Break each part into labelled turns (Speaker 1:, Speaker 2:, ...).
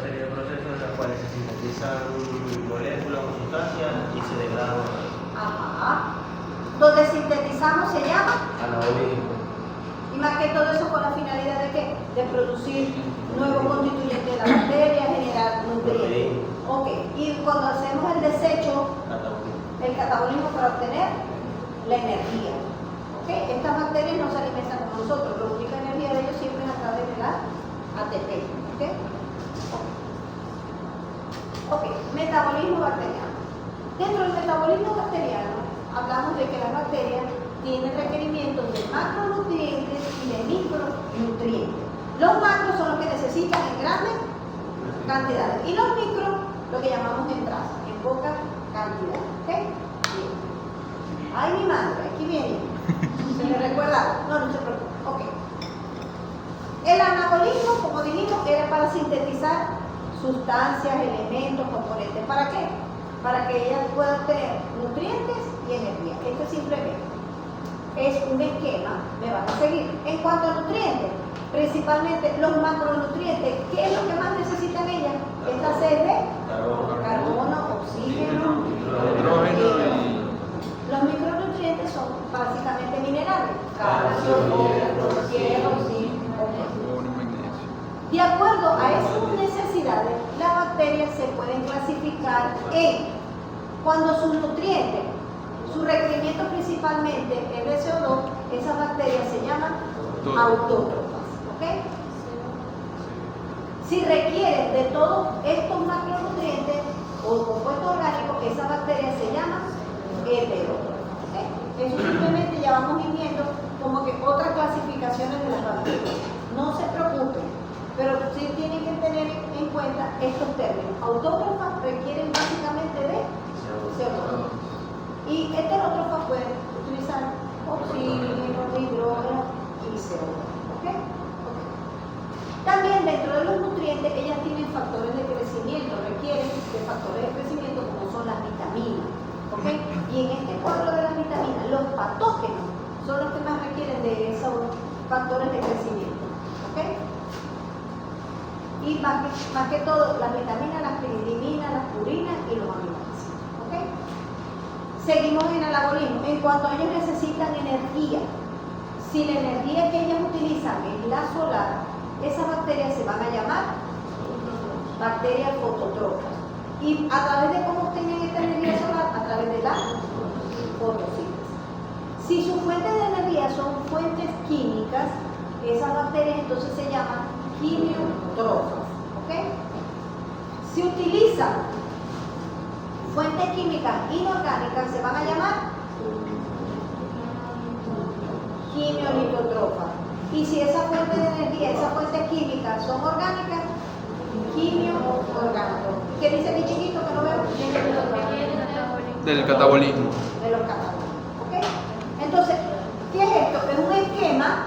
Speaker 1: serie de procesos en los cuales se sintetizan moléculas o sustancias y se degradan.
Speaker 2: Ajá. Donde sintetizamos se llama
Speaker 1: Anabolismo.
Speaker 2: y más que todo eso con la finalidad de ¿qué? De producir nuevos constituyentes de la materia, generar nutrientes. Ok, y cuando hacemos el desecho, el catabolismo para obtener la energía. Ok, estas bacterias no se alimentan como nosotros, la única energía de ellos siempre es a través de la ATP. Ok, ok, metabolismo bacteriano. Dentro del metabolismo bacteriano, hablamos de que las bacterias tienen requerimientos de macronutrientes y de micronutrientes. Los macros son los que necesitan en grandes cantidades y los micros, lo que llamamos en traza, en poca cantidad. ¿Ok? Bien. Ay, mi madre, aquí viene. ¿Se le recuerda? No, no se preocupe. Ok. El anabolismo, como dijimos, era para sintetizar sustancias, elementos, componentes. ¿Para qué? Para que ellas puedan obtener nutrientes y energía. Esto simplemente es un esquema, me van a seguir. En cuanto a nutrientes, principalmente los macronutrientes, ¿qué es lo que más necesitan ellas? Esta sed de carbono, oxígeno, hidrógeno. Los micronutrientes son básicamente minerales, calcio, hierro, zinc, magnesio. De acuerdo a esas necesidades, las bacterias se pueden clasificar en cuando sus nutrientes, su requerimiento principalmente es de CO2, esas bacterias se llaman autótrofas. ¿Ok? Si requieren de todos estos macronutrientes o compuestos orgánicos, esas bacterias se llaman heterótrofas. ¿Okay? Eso simplemente ya vamos viendo como que otras clasificaciones de las bacterias. No se preocupen, pero sí tienen que tener en cuenta estos términos. Autótrofas requieren básicamente de CO2. Y heterótrofas pueden utilizar oxígeno, hidrógeno y CO2. ¿Okay? También dentro de los nutrientes ellas tienen factores de crecimiento, requieren de factores de crecimiento como son las vitaminas. ¿Okay? Y en este cuadro de las vitaminas, los patógenos son los que más requieren de esos factores de crecimiento. ¿Okay? Y más que todo, las vitaminas, las piridininas, las purinas y los aminoácidos. ¿Okay? Seguimos en el anabolismo. En cuanto a ellos necesitan energía, si la energía que ellas utilizan es la solar, esas bacterias se van a llamar bacterias fototróficas. Y a través de cómo obtienen esta energía solar, a través de la fotosíntesis. Si sus fuentes de energía son fuentes químicas, esas bacterias entonces se llaman quimiotrofas. ¿Ok? Si utilizan fuentes químicas inorgánicas, se van a llamar quimiolitotrofas. Y si esa fuente de energía, esas fuentes químicas son orgánicas, quimioorgánicos. ¿Qué dice mi chiquito que no veo?
Speaker 3: Del catabolismo.
Speaker 2: De los catabolismos. ¿Ok? Entonces, ¿qué es esto? Es un esquema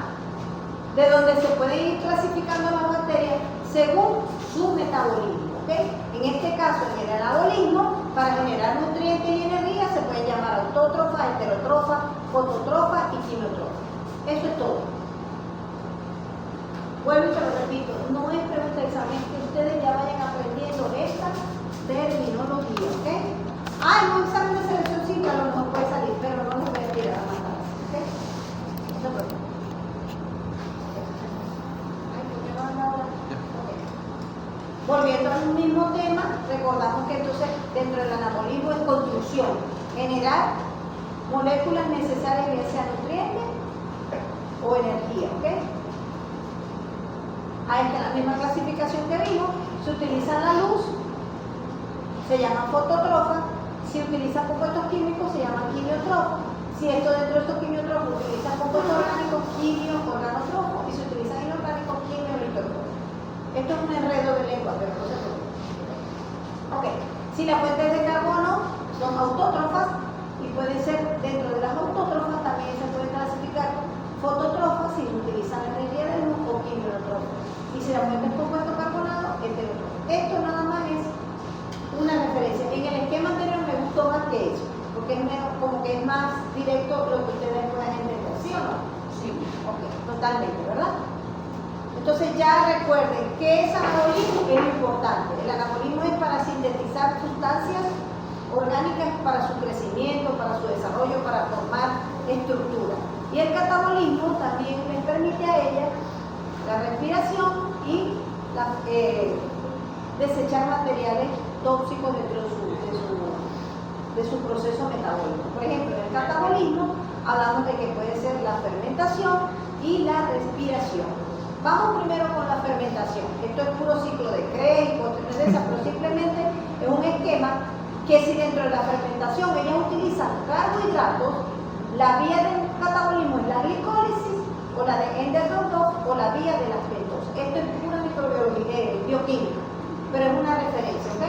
Speaker 2: de donde se pueden ir clasificando las bacterias según su metabolismo. ¿Ok? En este caso, en el anabolismo, para generar nutrientes y energía se pueden llamar autótrofas, heterótrofas, fototrofas y quimiotrofas. Eso es todo. Vuelvo y se lo repito, no es pregunta de examen, es que ustedes ya vayan aprendiendo esta terminología, ¿ok? Ah, en un examen de selección simple a lo mejor puede salir, pero no les voy a tirar a matar, ¿ok? No se preocupen. Ay, ¿por qué no anda ahora? Okay. Volviendo al mismo tema, recordamos que entonces dentro del anabolismo es construcción, generar moléculas necesarias, ya sea nutrientes o energía, ¿ok? Ahí está la misma clasificación que vimos. Se utiliza la luz, se llama fototrofa. Si utiliza compuestos químicos, se llama quimiotrofa. Si esto dentro de estos quimiotrofos utiliza compuestos orgánicos, quimio-organotrofa. Y si utilizan inorgánicos, quimio-litótrofa. Esto es un enredo de lengua, pero no se preocupen. Ok. Si las fuentes de carbono son autótrofas y pueden ser dentro de las autótrofas, también se pueden clasificar fototrofas si utilizan energía de luz o quimiotrofa. Y si la fuente es compuesto carbonado, heterótrofa. Esto nada más es una referencia. En el esquema anterior me gustó más que eso, porque es menos, como que es más directo lo que ustedes puedan entender, ¿sí o no? Sí. Ok, totalmente, ¿verdad? Entonces ya recuerden que es anabolismo es lo importante. orgánicas para su crecimiento, para su desarrollo, para formar estructura. Y el catabolismo también les permite a ellas la respiración y desechar materiales tóxicos dentro de su proceso metabólico. Por ejemplo, en el catabolismo hablamos de que puede ser la fermentación y la respiración. Vamos primero con la fermentación. Esto es puro ciclo de Krebs y cuestiones de esas, pero simplemente es un esquema que si dentro de la fermentación ellas utilizan carbohidratos, la vía del catabolismo es la glicólisis o la de Ender-Rostow o la vía de la pentosa. Esto es pura microbiología, bioquímica, pero es una referencia, ¿ok?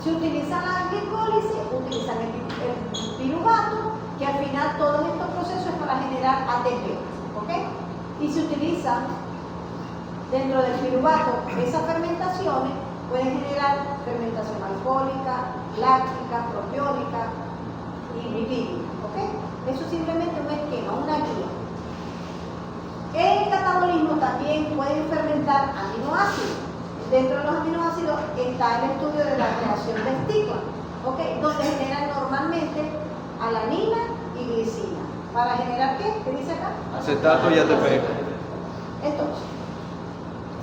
Speaker 2: Si utilizan la glicólisis, utilizan el piruvato, que al final todos estos procesos es para generar ATP, ¿ok? Y se utilizan dentro del piruvato esas fermentaciones, pueden generar fermentación alcohólica, láctica, proteólica y lipídica, ¿ok? Eso es simplemente un esquema, una guía. El catabolismo también puede fermentar aminoácidos. Dentro de los aminoácidos está el estudio de la reacción de Stigman, ¿okay? Donde generan normalmente alanina y glicina. ¿Para generar qué? ¿Qué dice acá?
Speaker 3: Acetato y ATP.
Speaker 2: Entonces,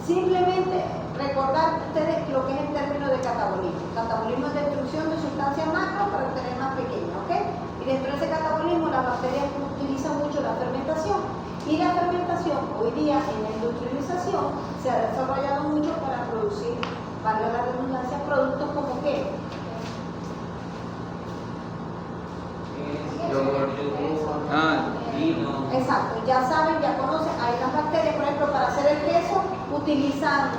Speaker 2: simplemente recordar ustedes lo que es el término de catabolismo. Catabolismo es destrucción de sustancias macro para obtener más pequeñas, ¿ok? Y dentro de ese catabolismo las bacterias utilizan mucho la fermentación. Y la fermentación hoy día en la industrialización se ha desarrollado mucho para producir, valga la redundancia, productos como qué.
Speaker 1: Vino.
Speaker 2: Exacto, ya saben, ya conocen, hay las bacterias, por ejemplo, para hacer el queso utilizan,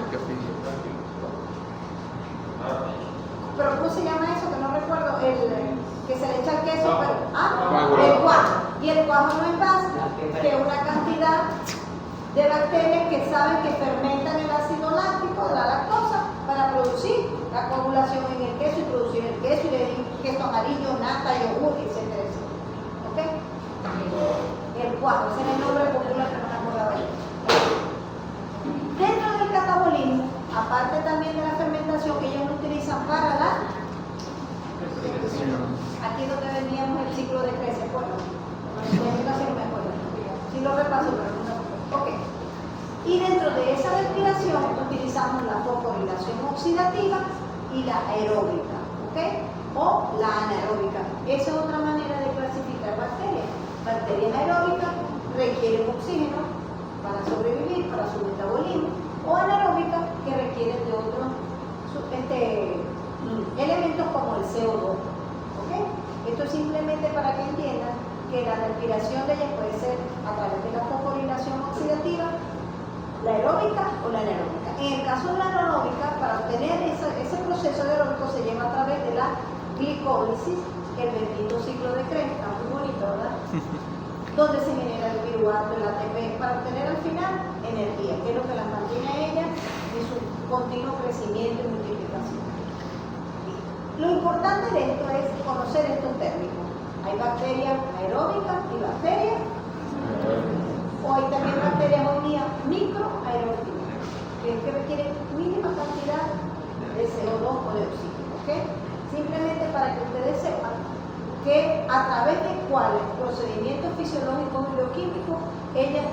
Speaker 2: pero ¿cómo se llama eso? Que no recuerdo, el que se le echa el queso, pero, el cuajo. Y el cuajo no es más que una cantidad de bacterias que saben que fermentan el ácido láctico de la lactosa para producir la coagulación en el queso y producir el queso y le di queso amarillo, nata, yogur, etcétera, etcétera. ¿Ok? El cuajo, ese es el nombre popular que no me acordaba yo. Dentro del catabolismo, aparte también de la fermentación que ellos utilizan para la aquí donde veníamos el ciclo de Krebs, ¿se acuerdan? Casi no me acuerdo. Sí lo repaso, pero no me acuerdo. Ok. Y dentro de esa respiración utilizamos la fosforilación oxidativa y la aeróbica, ¿ok? O la anaeróbica. Esa es otra manera de clasificar bacterias. Bacterias aeróbicas requieren oxígeno para sobrevivir, para su metabolismo, o anaeróbicas que requieren de otros elementos como el CO2. ¿Ok? Esto es simplemente para que entiendan que la respiración de ellas puede ser a través de la fosforilación oxidativa, la aeróbica o la anaeróbica. En el caso de la anaeróbica, para obtener ese proceso de aeróbico se lleva a través de la glicólisis, el bendito ciclo de Krebs, está muy bonito, ¿verdad? Donde se genera el piruvato, el ATP, para obtener al final energía, que es lo que las mantiene a ellas en su continuo crecimiento y multiplicación. Lo importante de esto es conocer estos términos. Hay bacterias aeróbicas y bacterias, o hay también bacterias hoy día microaeróbicas, que requieren mínima cantidad de CO2 o de oxígeno, ¿ok? Simplemente para que ustedes sepan que a través de cuáles procedimientos fisiológicos y bioquímicos ellas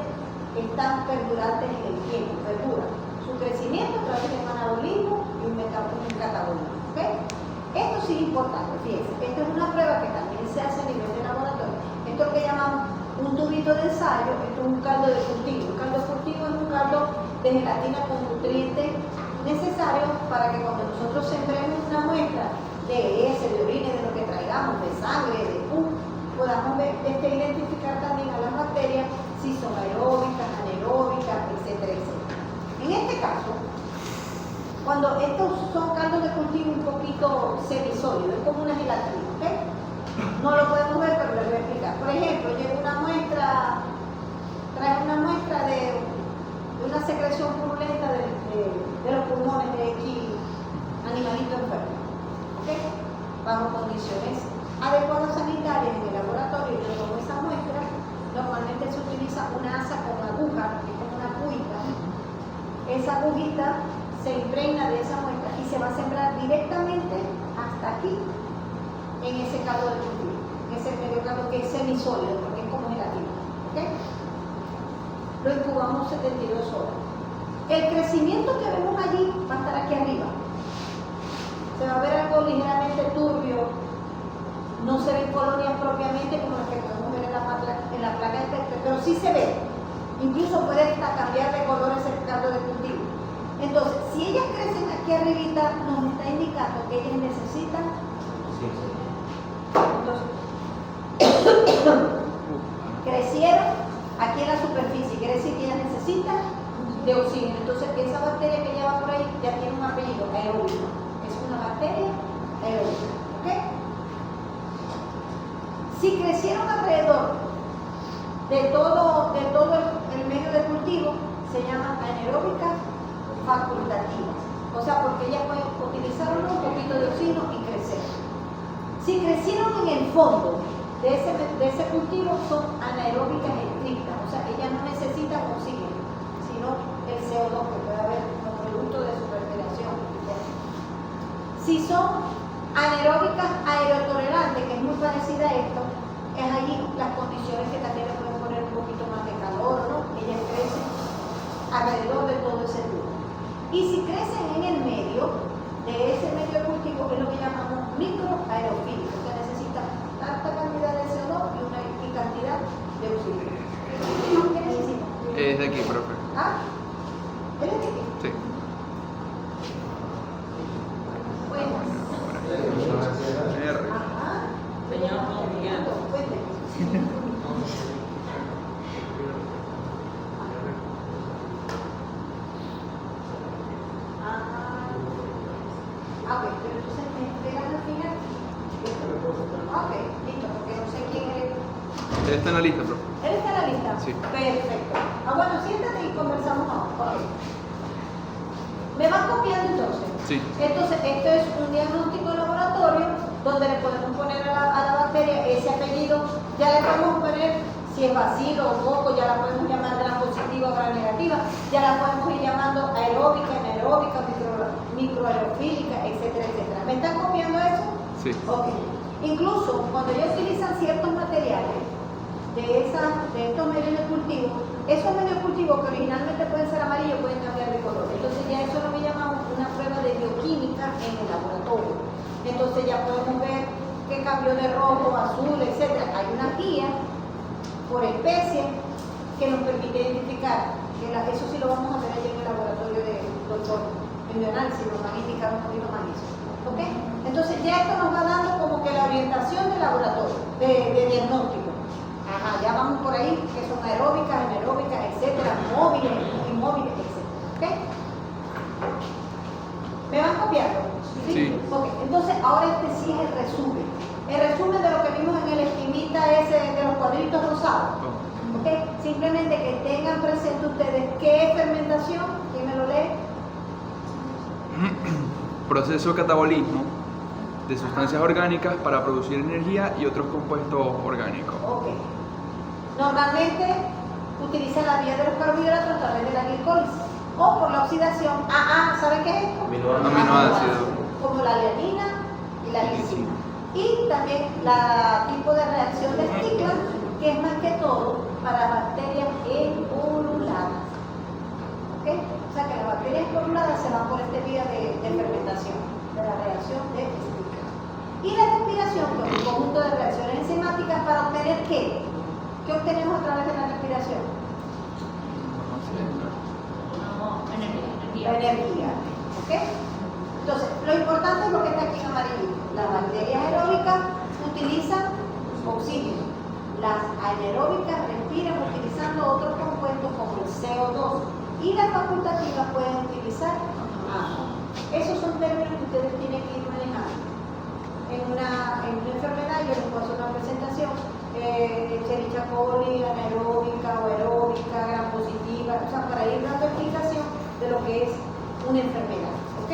Speaker 2: están perdurantes en el tiempo, perduran su crecimiento a través del anabolismo y un catabolismo, ¿ok? Esto sí es importante, fíjense, esto es una prueba que también se hace a nivel de laboratorio. Esto es lo que llamamos un tubito de ensayo, esto es un caldo de cultivo. Un caldo de cultivo es un caldo de gelatina con nutrientes necesarios para que cuando nosotros sembremos una muestra de heces, de orina, de lo que traigamos, de sangre, de pus, podamos identificar también a las bacterias si son aeróbicas, anaeróbicas, etcétera, etcétera. En este caso, cuando estos son caldos de cultivo un poquito semisólidos, es como una gelatina, ¿ok? No lo podemos ver, pero les voy a explicar. Por ejemplo, llevo una muestra, trae una muestra de una secreción purulenta de los pulmones de X animalito enfermo, ¿ok? Bajo condiciones adecuadas sanitarias en el laboratorio, yo tomo esa muestra. Normalmente se utiliza una asa con aguja, que es como una agujita. Esa agujita se impregna de esa muestra y se va a sembrar directamente hasta aquí, en ese caldo de cultivo, en ese medio caldo que es semisólido, porque es como gelatino. ¿Ok? Lo incubamos 72 horas. El crecimiento que vemos allí va a estar aquí arriba. Se va a ver algo ligeramente turbio, no se ven colonias propiamente como las que podemos ver en la placa de texto, pero sí se ve. Incluso puede hasta cambiar de color ese caldo de cultivo. Entonces, si ellas crecen aquí arribita, nos está indicando que ellas necesitan. Entonces, crecieron aquí en la superficie, quiere decir que ellas necesitan de oxígeno. Entonces, esa bacteria que lleva por ahí ya tiene un apellido, aeróbico. Es una bacteria aeróbica. ¿Ok? Si crecieron alrededor de todo el medio de cultivo, se llaman anaeróbicas facultativas. O sea, porque ellas pueden utilizar un poquito de oxígeno y crecer. Si crecieron en el fondo de ese cultivo, son anaeróbicas estrictas. O sea, ellas no necesitan oxígeno, sino el CO2 que puede haber como producto de su respiración. Si son anaeróbicas aerotolerantes, que es muy parecida a esto, es allí las condiciones que también le pueden poner un poquito más de calor, ¿no? Ellas crecen alrededor de todo ese tubo. Y si crecen en el medio de ese medio de cultivo, es lo que llamamos microaerofílicos, que necesitan alta cantidad de CO2 y cantidad de oxígeno. ¿Qué necesitan?
Speaker 3: Es de aquí, profe.
Speaker 2: ¿Ah? ¿Es de aquí?
Speaker 3: Sí.
Speaker 2: Bueno.
Speaker 3: R.
Speaker 2: Ajá. Ok, pero entonces me esperas al final. Ok, listo, porque no sé quién es.
Speaker 3: Él está en la lista, profe.
Speaker 2: ¿Él está en la lista?
Speaker 3: Sí.
Speaker 2: Perfecto. Bueno, siéntate y conversamos ahora. Ok. ¿Me van copiando entonces?
Speaker 3: Sí.
Speaker 2: Entonces, esto es un diagnóstico de laboratorio donde le podemos poner a la bacteria ese apellido. Ya le podemos poner si es bacilo o moco, ya la podemos llamar gram positiva o gram negativa. Ya la podemos ir llamando aeróbica, anaeróbica, microaerofílica, etcétera, etcétera. ¿Me están copiando eso?
Speaker 3: Sí.
Speaker 2: Ok. Incluso cuando ellos utilizan ciertos materiales de estos medios de cultivo, esos medios de cultivo que originalmente pueden ser amarillos pueden cambiar de color. Entonces ya eso es lo que llamamos una prueba de bioquímica en el laboratorio. Entonces ya podemos ver que cambió de rojo, azul, etcétera. Hay una guía por especie que nos permite identificar, eso sí lo vamos a ver allí en el laboratorio del doctor en bioanálisis, nos van a indicar un poquito más eso. ¿Ok? Entonces ya esto nos va dando como que la orientación del laboratorio, de diagnóstico. Ajá, ya vamos por ahí, que son aeróbicas, anaeróbicas, etcétera, móviles, inmóviles, etcétera. ¿Ok? ¿Me van copiando?
Speaker 3: Sí.
Speaker 2: Ok, entonces ahora este sí es el resumen. El resumen de lo que vimos en el esquemita ese de los cuadritos rosados. ¿Ok? Simplemente que tengan presente ustedes qué es fermentación. ¿Quién me lo lee?
Speaker 3: Proceso de catabolismo de sustancias orgánicas para producir energía y otros compuestos orgánicos.
Speaker 2: Ok. Normalmente utiliza la vía de los carbohidratos a través de la glicólisis o por la oxidación. ¿Saben qué es esto?
Speaker 3: Aminoácidos.
Speaker 2: Como la alanina y la lisina. Y también la tipo de reacción de Stickland, que es más que todo para bacterias esporuladas. ¿Ok? O sea que las bacterias esporuladas se van por esta vía de fermentación, de la reacción de Stickland. Y la respiración, que es un conjunto de reacciones enzimáticas para obtener ¿qué? ¿Qué obtenemos a través de la respiración? La energía. ¿Ok? Entonces, lo importante es lo que está aquí en amarillo. Las bacterias aeróbicas utilizan oxígeno. Las anaeróbicas respiran utilizando otros compuestos como el CO2. Y las facultativas pueden utilizar agua. Esos son términos que ustedes tienen que ir manejando. En una enfermedad yo les puedo hacer una presentación. Escherichia coli, anaeróbica o aeróbica, gram positiva, o sea, para ir dando explicación de lo que es una enfermedad. ¿Ok?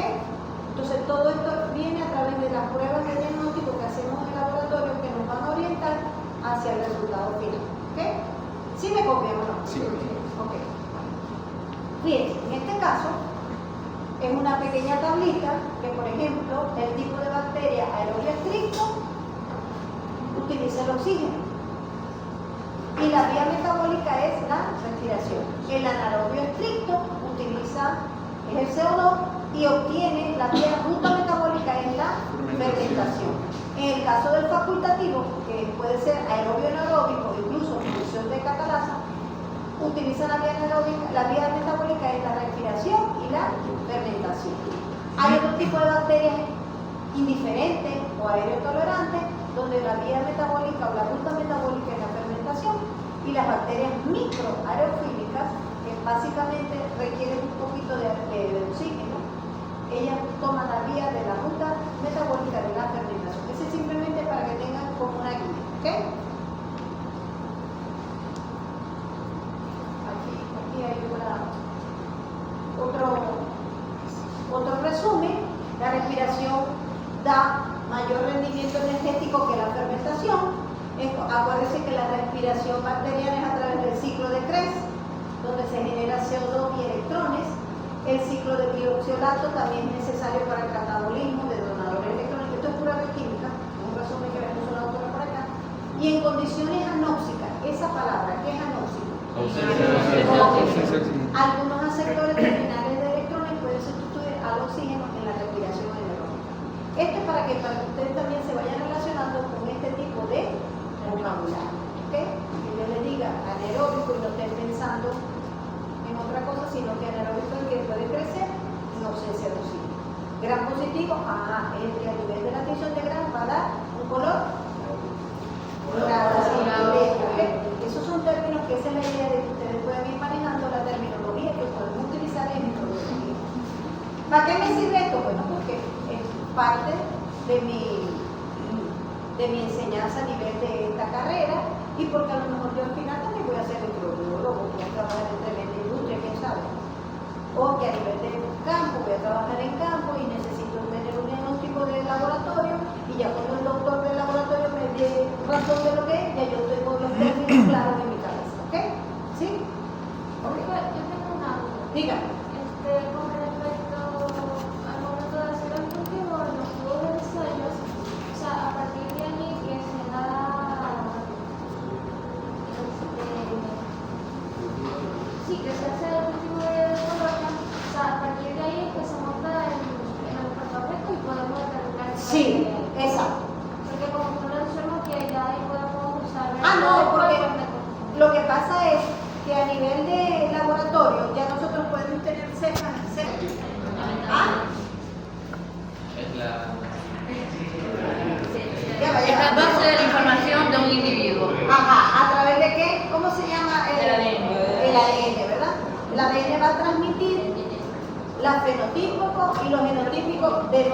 Speaker 2: Entonces todo esto viene a través de las pruebas de diagnóstico que hacemos en el laboratorio que nos van a orientar hacia el resultado final. ¿Ok? ¿Sí me copian o no?
Speaker 3: Sí.
Speaker 2: Ok. Fíjense, en este caso es una pequeña tablita que, por ejemplo, el tipo de bacteria aerobio estricto utiliza el oxígeno. Y la vía metabólica es la respiración. El anaerobio estricto es el CO2 y obtiene la vía ruta metabólica es la fermentación. En el caso del facultativo, que puede ser aerobio anaeróbico, incluso función de catalasa, utiliza la vía metabólica es la respiración y la fermentación. Hay otro tipo de bacterias indiferentes o aerotolerantes, donde la vía metabólica o la ruta metabólica es la fermentación, y las bacterias microaerofílicas, que básicamente requieren un poquito de oxígeno, ellas toman la vía de la ruta metabólica de la fermentación. Ese es simplemente para que tengan como una guía, ¿ok? Aquí hay otro resumen. La respiración da mayor rendimiento energético que la fermentación. Acuérdense que la respiración bacteriana es a través del ciclo de Krebs, donde se genera CO2 y electrones. El ciclo de bioxiolato también es necesario para el catabolismo de donadores electrónicos. Esto es pura bioquímica, un resumen que vemos una autora por acá. Y en condiciones anóxicas, esa palabra, ¿qué es anóxico? Algunos aceptores terminales de electrones pueden sustituir al oxígeno en la respiración anaeróbica. Esto es para que ustedes también se vayan relacionando con este tipo de vocabulario, ¿ok? Que yo les diga anaeróbico y no estén pensando en otra cosa, sino que anaeróbico es el que puede crecer en ausencia de oxígeno. Gran positivo, es el que a nivel de la adición de gran va a dar un color dorado. Esos son términos que esa es la idea de que ustedes pueden ir manejando la terminología que podemos utilizar en microbiología. ¿Para qué me sirve esto? Bueno, porque es parte de mi enseñanza a nivel de esta carrera, y porque a lo mejor yo al final también voy a ser microbiólogo, voy a trabajar en tremenda industria, quién sabe. O que a nivel de campo voy a trabajar en campo y necesito tener un diagnóstico de laboratorio, y ya cuando el doctor del laboratorio me dé razón de lo que es, ya yo tengo los términos claros en mi cabeza, ¿ok? ¿Sí?
Speaker 4: Yo tengo una duda.
Speaker 2: Dígame.
Speaker 4: Con respecto al momento de hacer el cultivo, en los tubos de ensayos, o sea, a partir de allí que se da, sí, que se hace el cultivo de colonia, o sea, a partir de ahí es que se monta en el departamento y podemos determinar.
Speaker 2: Sí, exacto.
Speaker 4: Porque como tú lo decimos que ya ahí podemos usar.
Speaker 2: No, porque lo que pasa es que a nivel de laboratorio ya nosotros podemos tener cepas. ¿Ah? Ya va,
Speaker 5: Es la base de la información de un individuo.
Speaker 2: Ajá, ¿a través de qué? ¿Cómo se llama?
Speaker 5: El ADN.
Speaker 2: El ADN, ¿verdad? El ADN va a transmitir la fenotípico y los genotípicos de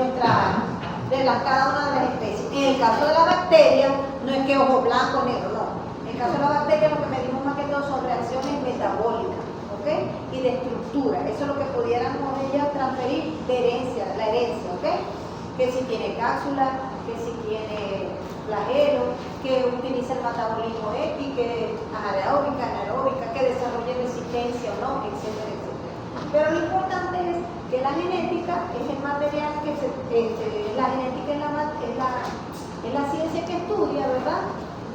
Speaker 2: cada una de las especies. En el caso de la bacteria, no es que ojo blanco, negro, no. En el caso de la bacteria, lo que medimos más que todo son reacciones metabólicas, ¿ok? Y de estructura. Eso es lo que pudiéramos ellas transferir de herencia, la herencia, ¿ok? Que si tiene cápsula, que si tiene flagelo, que utiliza el metabolismo X, que es anaeróbica, que desarrolle resistencia o no, etcétera, etcétera. Pero lo importante es que la genética es el material que la genética es la ciencia que estudia, ¿verdad?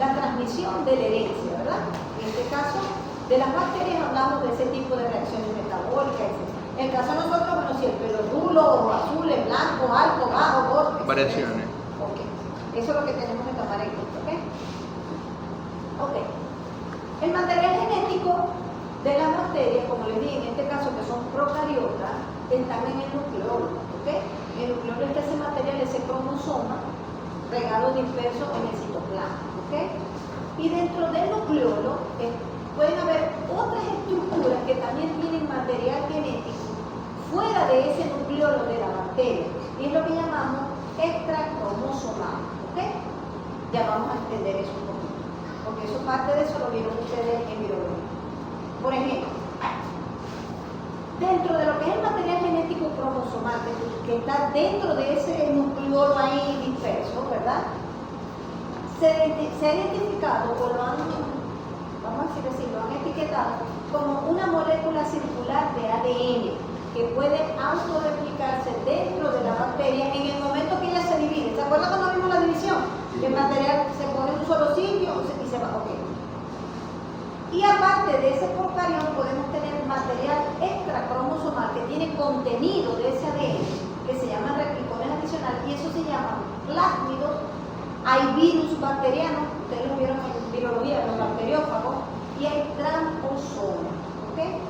Speaker 2: La transmisión de la herencia, ¿verdad? En este caso, de las bacterias hablamos de ese tipo de reacciones metabólicas, etc. En el caso de nosotros, bueno, si el pelo es nulo, azul, es blanco, alto, bajo, gordo, etc.
Speaker 3: Variaciones.
Speaker 2: Ok. Eso es lo que tenemos que tomar en cuenta, ¿ok? Ok. El material genético de las bacterias, como les dije, en este caso que son procariotas, están en el nucleolo, ¿ok? El nucleolo es ese material, ese cromosoma, regalo disperso en el citoplasma, ¿ok? Y dentro del nucleolo pueden haber otras estructuras que también tienen material genético fuera de ese nucleolo de la bacteria, y es lo que llamamos extracromosomal, ¿ok? Ya vamos a entender eso un poquito, porque eso parte de eso lo vieron ustedes en biología. Por ejemplo, dentro de lo que es el material genético cromosomal, que está dentro de ese nucleolo ahí disperso, ¿verdad? Se ha identificado, o lo han, vamos a decir, lo han etiquetado como una molécula circular de ADN que puede autorreplicarse dentro de la bacteria en el momento que ella se divide. ¿Se acuerdan cuando vimos la división? Que el material se pone un solo parte de ese procarión podemos tener material extracromosomal que tiene contenido de ese ADN, que se llaman replicones adicionales, y eso se llama plásmidos. Hay virus bacterianos, ustedes lo vieron en virología, los bacteriófagos, y hay tramposomas. ¿Okay?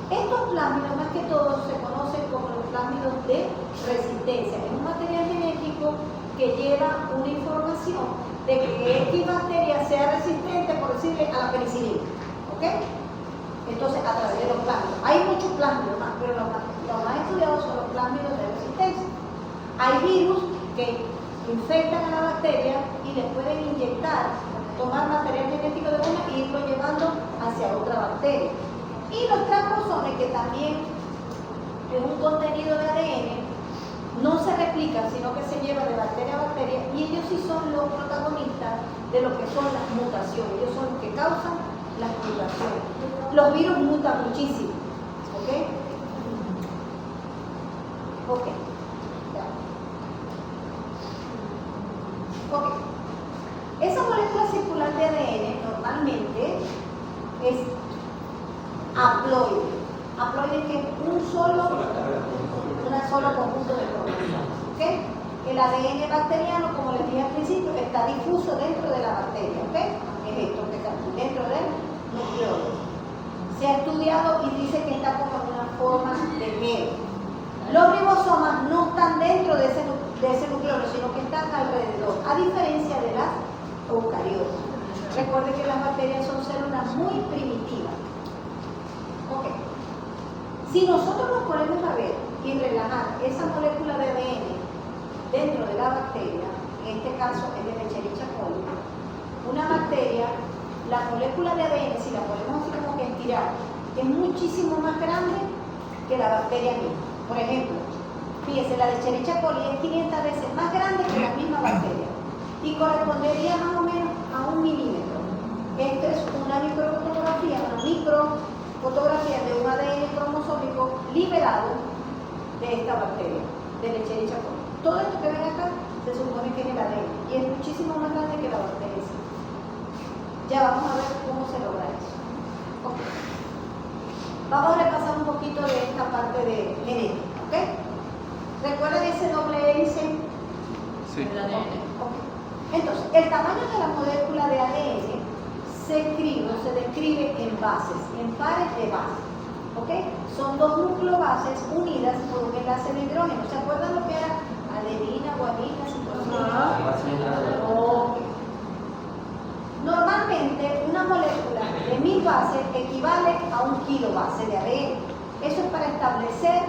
Speaker 2: Estos plásmidos, más que todo, se conocen como los plásmidos de resistencia. Es un material genético que lleva una información de que X bacteria sea resistente, por decirle, a la penicilina. ¿Ok? Entonces, a través de los plásmidos. Hay muchos plásmidos más, pero los más estudiados son los plásmidos de resistencia. Hay virus que infectan a la bacteria y le pueden inyectar, tomar material genético de una e irlo llevando hacia otra bacteria. Y los tramposones, que también es un contenido de ADN, no se replican, sino que se lleva de bacteria a bacteria, y ellos sí son los protagonistas de lo que son las mutaciones. Ellos son los que causan las mutaciones. Los virus mutan muchísimo. ¿Ok? Ok. Ya. Ok. Esa molécula circular de ADN normalmente es haploide. Haploide, que es un solo conjunto de cromosomas. ¿Okay? El ADN bacteriano, como les dije al principio, está difuso dentro de la bacteria. ¿Okay? Es esto que está aquí, dentro del nucleolo. Se ha estudiado y dice que está como en una forma de gel. Los ribosomas no están dentro de ese nucleolo, sino que están alrededor, a diferencia de las eucariotas. Recuerden que las bacterias son células muy primitivas. Ok. Si nosotros nos ponemos a ver y relajar esa molécula de ADN dentro de la bacteria, en este caso es de Escherichia coli, una bacteria, la molécula de ADN, si la ponemos así como que estirar, es muchísimo más grande que la bacteria misma. Por ejemplo, fíjense, la de Escherichia coli es 500 veces más grande que la misma bacteria y correspondería más o menos a 1 milímetro. Esto es una microfotografía de un ADN cromosómico liberado de esta bacteria, de Escherichia coli. Todo esto que ven acá se supone que es el ADN y es muchísimo más grande que la bacteria. Ya vamos a ver cómo se logra eso. Okay. Vamos a repasar un poquito de esta parte de genética. ¿Okay? ¿Recuerdan ese doble hélice?
Speaker 3: Sí.
Speaker 5: El ADN.
Speaker 2: Okay. Entonces, el tamaño de la molécula de ADN se describe en bases, en pares de bases. ¿Okay? Son dos nucleobases unidas por un enlace de hidrógeno. ¿Se acuerdan lo que era adenina, guanina, citosina? Okay. Normalmente una molécula de 1000 bases equivale a 1 kilobase de ADN. Eso es para establecer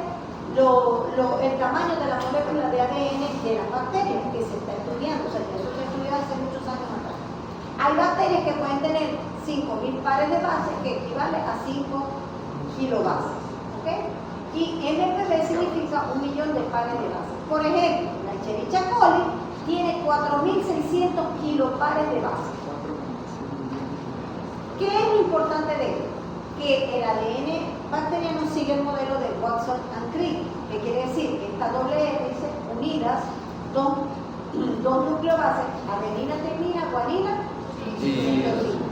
Speaker 2: el tamaño de la molécula de ADN de las bacterias que se está estudiando. O sea, eso se estudió hace muchos años atrás. Hay bacterias que pueden tener 5000 pares de bases, que equivale a 5 kilobases. ¿Okay? Y MPB significa 1 millón de pares de bases. Por ejemplo, la Escherichia coli tiene 4600 kilopares de bases. ¿Qué es lo importante de esto? Que el ADN bacteriano sigue el modelo de Watson and Crick, que quiere decir que estas doble hélices unidas, dos nucleobases, adenina, timina, guanina y citosina.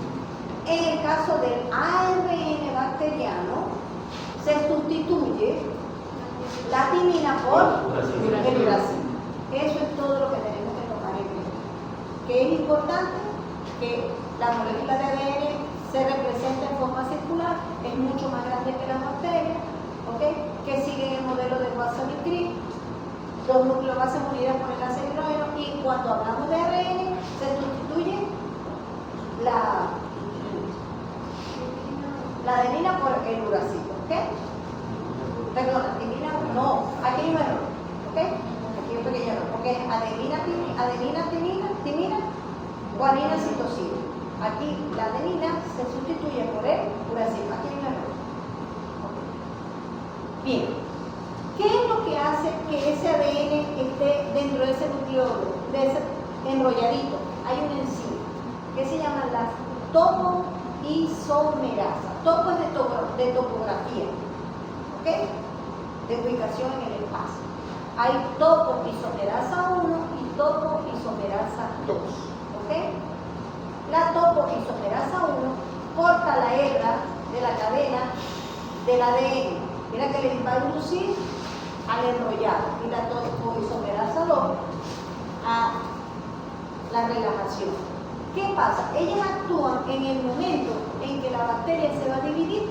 Speaker 2: En el caso del ARN bacteriano, se sustituye la timina por el uracilo. Eso es todo lo que tenemos que tomar en cuenta. ¿Qué es importante? Que la molécula de ADN se representa en forma circular, es mucho más grande que las bacterias, ¿okay? Que siguen el modelo de Watson y Crick, dos nucleobases unidas por enlace de hidrógeno, y cuando hablamos de ARN se sustituye la adenina por el uracilo, ¿ok? Perdón, adenina no, aquí hay un error, ¿ok? Aquí hay un pequeño error, porque es adenina, timina, guanina, citosina. Aquí la adenina se sustituye por el uracilo. Aquí hay un error. Okay. Bien. ¿Qué es lo que hace que ese ADN esté dentro de ese nucleolo, de ese enrolladito? Hay un enzima que se llama la topoisomerasa. Topo es de topografía, ¿ok? De ubicación en el espacio. Hay topoisomerasa 1 y topoisomerasa 2, ¿ok? La topoisomerasa 1 corta la hebra de la cadena del ADN. Mira que le va a inducir al enrollado y la topoisomerasa 2 a la relajación. ¿Qué pasa? Ellas actúan en el momento en que la bacteria se va a dividir,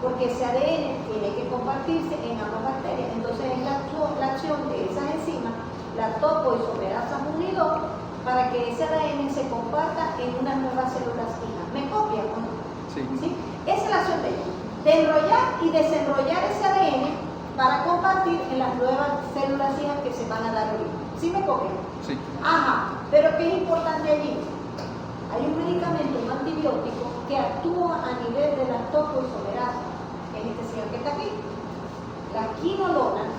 Speaker 2: porque ese ADN tiene que compartirse en ambas bacterias. Entonces es la acción de esas enzimas, la topoisomerasa 1 y 2, para que ese ADN se comparta en unas nuevas células hijas. ¿Me copian o no?
Speaker 3: Sí.
Speaker 2: ¿Sí? Esa es la acción de ellos, de enrollar y desenrollar ese ADN para compartir en las nuevas células hijas que se van a dar origen. ¿Sí me copian?
Speaker 3: Sí.
Speaker 2: Ajá, pero ¿qué es importante allí? Hay un medicamento, un antibiótico, que actúa a nivel de la topoisomerasa, que es este señor que está aquí. La quinolona,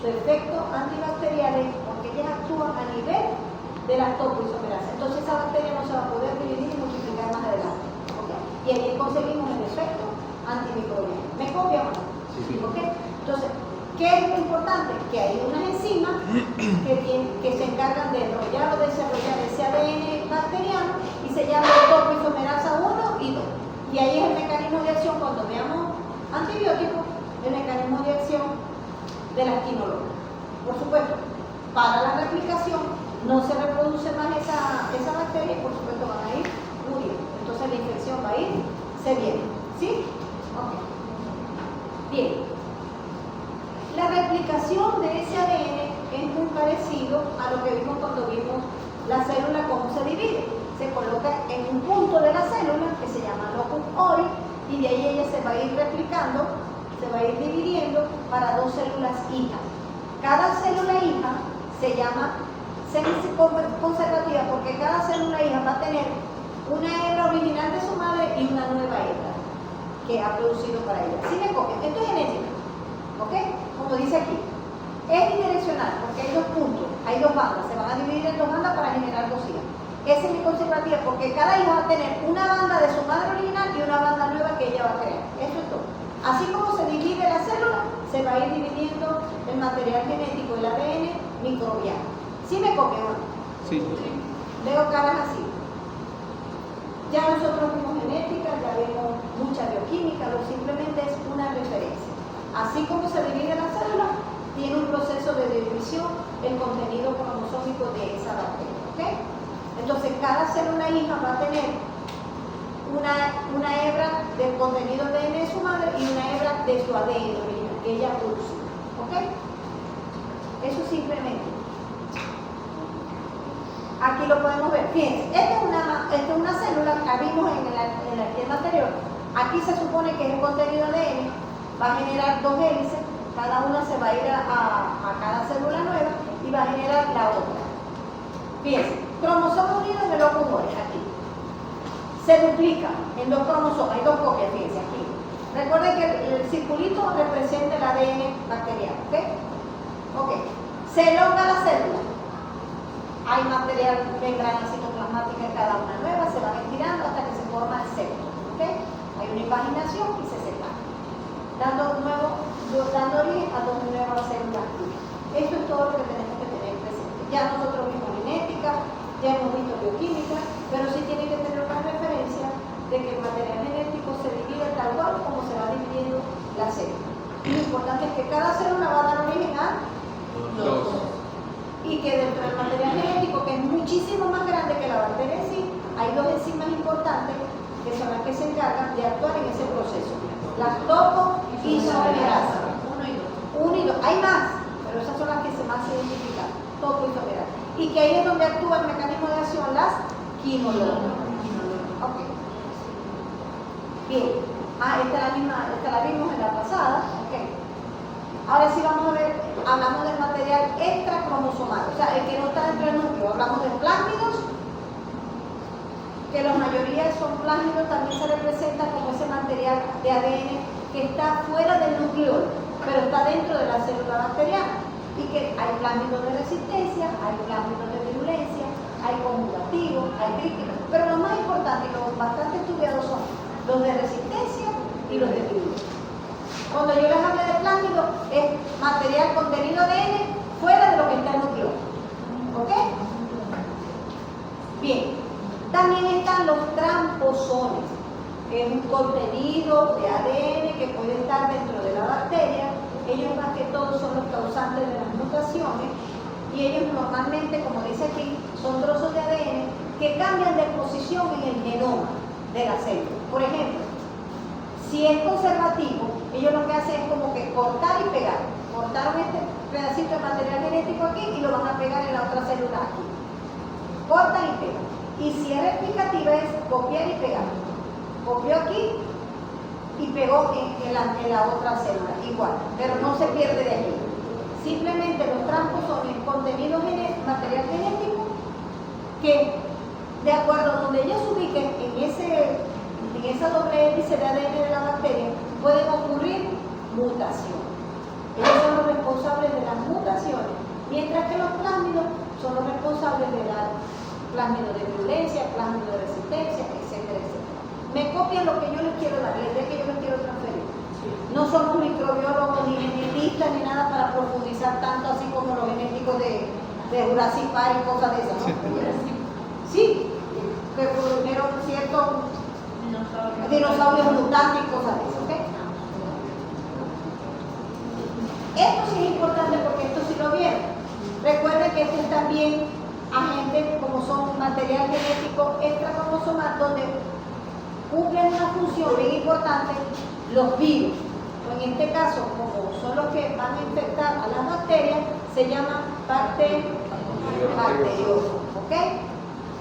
Speaker 2: su efecto antibacterial es porque ellas actúan a nivel de la topoisomerasa. Entonces esa bacteria no se va a poder dividir y multiplicar más adelante. ¿Okay? Y ahí conseguimos el efecto antimicrobiano. ¿Me copian o no?
Speaker 3: Sí.
Speaker 2: ¿Ok? Entonces, ¿qué es lo importante? Que hay unas enzimas que se encargan de enrollar o desarrollar ese ADN bacteriano y se llama topoisomerasa 1 y 2. Y ahí es el mecanismo de acción, cuando veamos antibióticos, el mecanismo de acción de la quinolona. Por supuesto, para la replicación no se reproduce más esa bacteria y por supuesto van a ir muriendo. Entonces la infección va a ir cediendo. ¿Sí? Ok. Bien. La replicación de ese ADN es muy parecido a lo que vimos cuando vimos la célula, cómo se divide. Se coloca en un punto de la célula que se llama locus ori y de ahí ella se va a ir replicando, se va a ir dividiendo para dos células hijas. Cada célula hija se llama semiconservativa porque cada célula hija va a tener una hebra original de su madre y una nueva hebra que ha producido para ella. ¿Sí me copian? Esto es genética. ¿Ok? Como dice aquí, es bidireccional porque hay dos puntos, hay dos bandas, se van a dividir en dos bandas para generar dos hijas. Es semiconservativa porque cada hija va a tener una banda de su madre original y una banda nueva que ella va a crear. Eso es todo. Así como se divide la célula, se va a ir dividiendo el material genético, el ADN microbiano. ¿Sí me copian?
Speaker 3: Sí.
Speaker 2: Veo caras así. Ya nosotros vimos genética, ya vimos mucha bioquímica, lo simplemente es una referencia. Así como se divide la célula, tiene un proceso de división el contenido cromosómico de esa bacteria. ¿Ok? Entonces, cada célula hija va a tener una hebra del contenido de ADN de su madre y una hebra de su ADN original, que ella produce. ¿Ok? Eso simplemente. Aquí lo podemos ver. Fíjense, esta es una célula que vimos en el esquema anterior. Aquí se supone que es el contenido de ADN. Va a generar dos hélices, cada una se va a ir a cada célula nueva y va a generar la otra. Fíjense, cromosoma unido en el locus ori, aquí. Se duplica en dos cromosomas, hay dos copias, fíjense aquí. Recuerden que el circulito representa el ADN bacteriano, ¿ok? Ok. Se elonga la célula. Hay material membrana citoplasmática en cada una nueva, se van estirando hasta que se forma el septo, ¿ok? Hay una invaginación y se separa, dando origen a dos nuevas células. Esto es todo lo que tenemos que tener presente. Ya nosotros vimos genética, ya hemos visto bioquímica, pero sí tienen que tener una referencia de que el material genético se divide tal cual como se va dividiendo la célula. Y lo importante es que cada célula va a dar origen a
Speaker 3: Dos.
Speaker 2: y que dentro del material genético, que es muchísimo más grande que la bacteria en sí, hay dos enzimas importantes que son las que se encargan de actuar en ese proceso. Las topoisomerasa 1 y 2. Hay más, pero esas son las que más se identifican. Topoisomerasa. Y que ahí es donde actúa el mecanismo de acción, las quinolonas. Ok. Bien. Esta la vimos en la pasada. Ok. Ahora sí vamos a ver, hablamos del material extracromosomal, o sea, el que no está dentro del núcleo. Hablamos de plásmidos, que la mayoría son plásmidos, también se representa como ese material de ADN que está fuera del núcleo, pero está dentro de la célula bacteriana. Y que hay plásmidos de resistencia, hay plásmidos de virulencia, hay conjugativos, hay críticos, pero los más importantes y los bastante estudiados son los de resistencia y los de virulencia. Cuando yo les hablo de plásmido, es material contenido de ADN fuera de lo que está en el núcleo. ¿Ok? Bien. También están los tramposones. es un contenido de ADN que puede estar dentro de la bacteria. Ellos más que todo son los causantes de las mutaciones y ellos normalmente, como dice aquí, son trozos de ADN que cambian de posición en el genoma de la célula. Por ejemplo, si es conservativo, ellos lo que hacen es como que cortar y pegar. Cortaron este pedacito de material genético aquí y lo van a pegar en la otra célula aquí. Cortan y pegan. Y si es replicativa es copiar y pegar. Copió aquí y pegó en la otra célula, igual, pero no se pierde de aquí. Simplemente los transposones, contenido material genético, que de acuerdo a donde ellos se ubiquen en esa doble hélice de ADN de la bacteria, pueden ocurrir mutaciones. Ellos son los responsables de las mutaciones, mientras que los plásmidos son los responsables de la plásmido de virulencia, plásmido de resistencia, etcétera, etcétera. Me copian lo que yo les quiero dar, la idea que yo les quiero transferir. No somos microbiólogos ni genetistas ni nada para profundizar tanto así como los genéticos de Jurassic Park y cosas de esas, ¿no? Sí, que produjeron ciertos dinosaurios mutantes y cosas de eso, ¿ok? Esto sí es importante porque esto sí lo vieron. Recuerden que estos también agentes como son material genético extracromosomal donde cumplen una función bien importante los virus. O en este caso, como son los que van a infectar a las bacterias, se llaman bacteriófagos, ¿ok?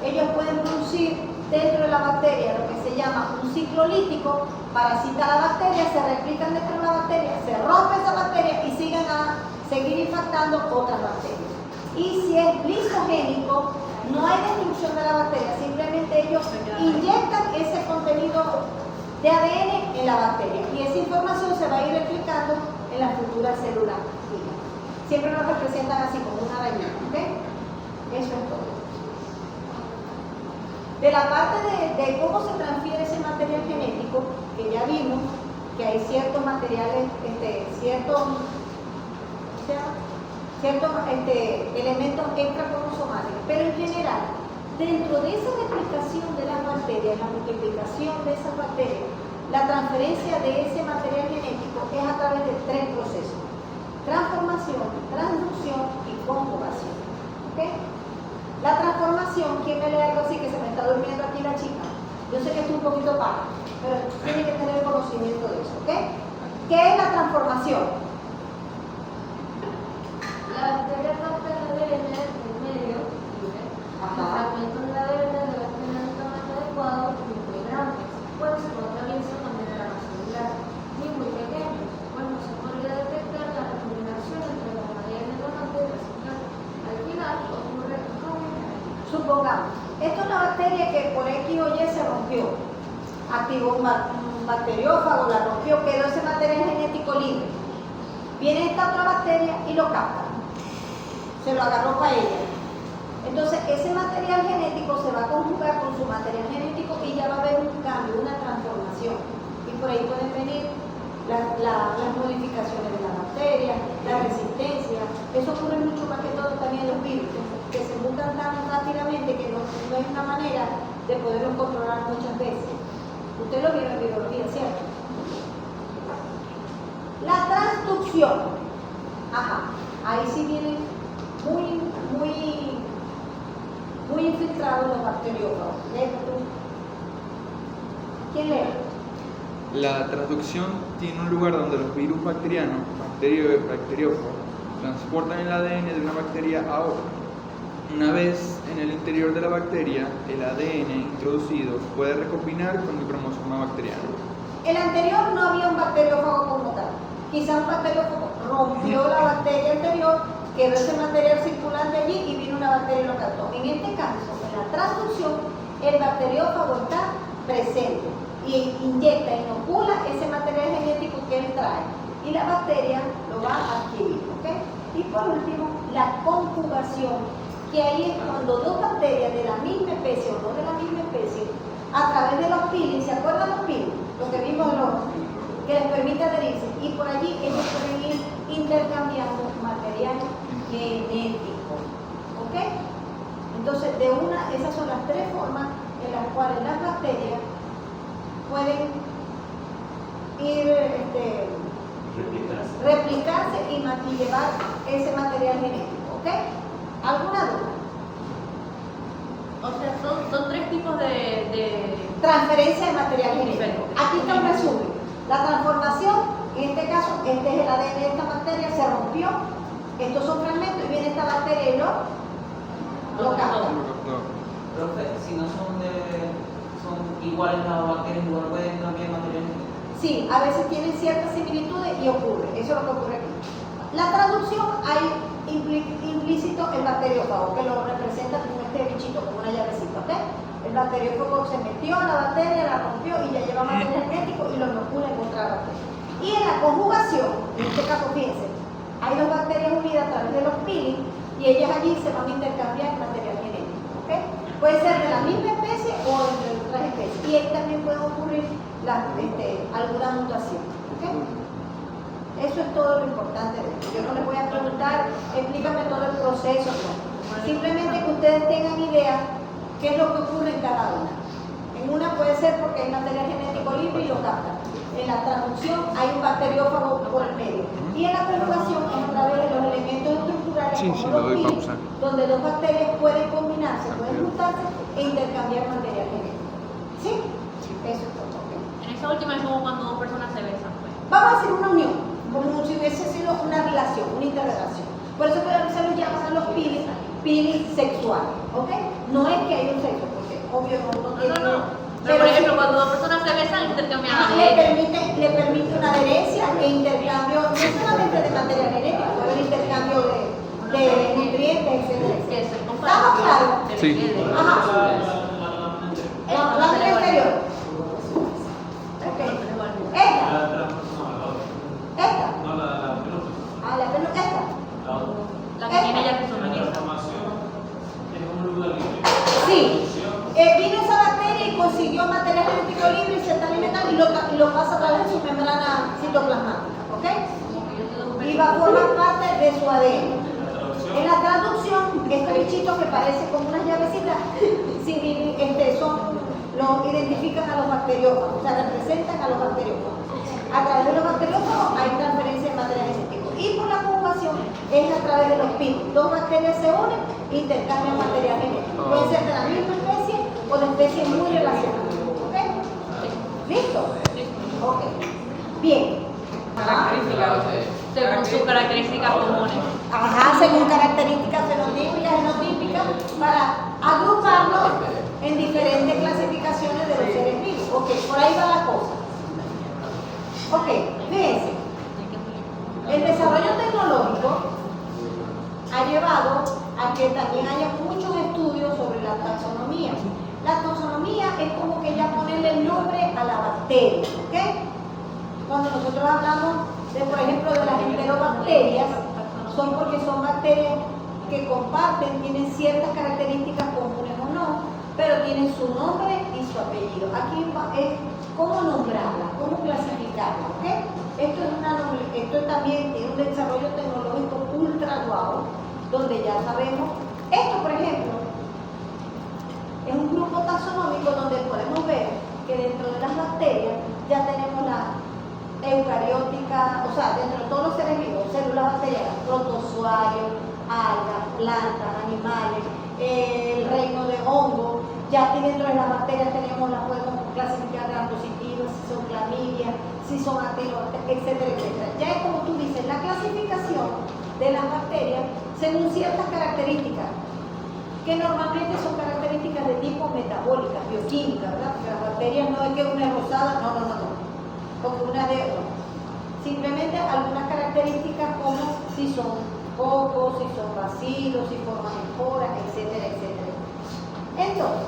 Speaker 2: Ellos pueden producir dentro de la bacteria lo que se llama un ciclo lítico, parasita la bacteria, se replican dentro de la bacteria, se rompe esa bacteria y siguen a seguir infectando otras bacterias. Y si es lisogénico, no hay destrucción de la bacteria, simplemente ellos inyectan ese contenido de ADN en la bacteria y esa información se va a ir replicando en las futuras células. Siempre lo representan así como una araña, ¿ok? Eso es todo. De la parte de cómo se transfiere ese material genético, que ya vimos que hay ciertos materiales, ciertos elementos extracromosomales, pero en general, dentro de esa replicación de las bacterias, la multiplicación de esas bacterias, la transferencia de ese material genético es a través de tres procesos: transformación, transducción y conjugación. ¿Okay? La transformación, ¿quién me lee algo así que se me está durmiendo aquí la chica? Yo sé que esto es un poquito paja, pero tiene que tener conocimiento de eso, ¿ok? ¿Qué es la transformación?
Speaker 4: La bacteria rompe el ADN del medio libre. Los fragmentos del ADN deben tener un tamaño adecuado y muy grandes, pues no atraviesan la membrana celular, ni muy pequeños, pues no se podría detectar la recombinación entre los ADN donante y receptor. Al final ocurre combinación.
Speaker 2: Supongamos, esto es una bacteria que por X o Y se rompió, activó un bacteriófago, la rompió, quedó ese material genético libre. Viene esta otra bacteria y lo capta, se lo agarró para ella. Entonces ese material genético se va a conjugar con su material genético y ya va a haber un cambio, una transformación. Y por ahí pueden venir las modificaciones de la bacteria, la resistencia. Eso ocurre mucho más que todo también en los virus, que se mutan tan rápidamente que no es una manera de poderlos controlar muchas veces. Usted lo vio en biología, ¿cierto? La transducción. Ajá, ahí sí vienen muy infiltrados los bacteriófagos. ¿Lees tú? ¿Quién lee?
Speaker 3: La transducción tiene un lugar donde los virus bacterianos, bacteriófagos, transportan el ADN de una bacteria a otra. Una vez en el interior de la bacteria, el ADN introducido puede recombinar con el cromosoma bacteriano.
Speaker 2: El anterior no había un bacteriófago como tal. Quizás un bacteriófago rompió la bacteria anterior, quedó ese material circulante allí y vino una bacteria y lo captó. En este caso, en la transducción, el bacteriófago está presente y inyecta, inocula ese material genético que él trae y la bacteria lo va a adquirir, ¿ok? Y por último, la conjugación, que ahí es cuando dos bacterias de la misma especie o no de la misma especie, a través de los peelings, ¿se acuerdan los peelings? Lo que vimos en los que les permite adherirse, y por allí ellos pueden ir intercambiando material genético, ¿ok? Entonces, esas son las tres formas en las cuales las bacterias pueden ir replicarse y llevar ese material genético, ¿ok? ¿Alguna duda?
Speaker 5: O sea, son tres tipos de
Speaker 2: Transferencia de material genético.
Speaker 5: Diferente.
Speaker 2: Aquí está un resumen. La transformación, en este caso, este es el ADN de esta bacteria, se rompió. Estos son fragmentos y viene esta bacteria y lo capta.
Speaker 6: Profe, si no son iguales las bacterias, igual pueden cambiar material genético.
Speaker 2: Sí, a veces tienen ciertas similitudes y ocurre. Eso es lo que ocurre aquí. La traducción hay implícito el bacteriófago, que lo representa como este bichito, como una llavecita, ¿ok? El bacteriófago se metió en la bacteria, la rompió y ya lleva material genético y lo inocula en otra bacteria. Y en la conjugación, en este caso, fíjense, hay dos bacterias unidas a través de los peelings y ellas allí se van a intercambiar material genético, ¿ok? Puede ser de la misma especie o entre otras especies. Y ahí también puede ocurrir alguna mutación, ¿ok? Eso es todo lo importante de esto. Yo no les voy a preguntar, explícame todo el proceso, no. Simplemente que ustedes tengan idea qué es lo que ocurre en cada una. En una puede ser porque hay material genético libre y lo capta. En la traducción hay un bacteriófago por el medio. Y en la conjugación es a través de los elementos estructurales como los peelings, donde dos bacterias pueden combinarse, pueden juntarse e intercambiar material genético. ¿Sí? Eso es todo. ¿Ok?
Speaker 5: En esa última es como cuando dos personas se besan, pues.
Speaker 2: Vamos a hacer una unión, como si hubiese sido una relación, una interrelación. Por eso se los llaman a los peelings sexuales, ¿ok? No es que hay un sexo, porque obvio no tiene...
Speaker 5: Pero por ejemplo,
Speaker 2: sí,
Speaker 5: cuando dos personas se besan, intercambian
Speaker 2: le permite una adherencia e intercambio, no solamente de material genético, pero el intercambio de nutrientes, etc.
Speaker 5: que se
Speaker 2: ¿Estamos claros?
Speaker 3: Sí.
Speaker 2: Ajá. La inferior. Ok. Esta. La pelota. Esta.
Speaker 5: la que tiene ya resonancia.
Speaker 2: Sí. Vino esa bacteria y consiguió material genético libre y se está alimentando y lo pasa a través de su membrana citoplasmática, ¿ok? Y va a formar parte de su ADN. En la traducción, estos bichitos que parecen como unas llavecitas, lo identifican a los bacteriófagos, o sea, representan a los bacteriófagos. A través de los bacteriófagos hay transferencia de material genético. Y por la conjugación es a través de los peelings. Dos bacterias se unen e intercambian material genético. Puede ser de la misma especie o de especies muy relacionadas. ¿Ok? ¿Listo? Ok. Bien.
Speaker 5: Según sus características comunes.
Speaker 2: Ajá, según características fenotípicas y genotípicas, para agruparlos en diferentes clasificaciones de los seres vivos. Ok, por ahí va la cosa. Ok, fíjense. El desarrollo tecnológico ha llevado a que también haya muchos estudios sobre la taxonomía. La taxonomía es como que ya ponerle el nombre a la bacteria, ¿ok? Cuando nosotros hablamos de, por ejemplo, de las enterobacterias, son porque son bacterias que comparten, tienen ciertas características comunes o no, pero tienen su nombre y su apellido. Aquí es cómo nombrarlas, cómo clasificarlas, ¿ok? Esto también tiene un desarrollo tecnológico ultra guau, donde ya sabemos, esto por ejemplo, es un grupo taxonómico donde podemos ver que dentro de las bacterias ya tenemos la eucariótica, o sea, dentro de todos los seres vivos, células bacterianas, protozoarios, algas, plantas, animales, el reino de hongos, ya aquí dentro de las bacterias las podemos clasificar gram positivas, si son clamidia, si son atenobacterias, etcétera, etcétera. Ya es como tú dices, la clasificación de las bacterias según ciertas características, que normalmente son características de tipo metabólicas, bioquímicas, ¿verdad? Porque las bacterias no es que una es rosada, no. Como una de simplemente algunas características como si son cocos, si son bacilos, si forman esporas, etcétera, etcétera. Entonces,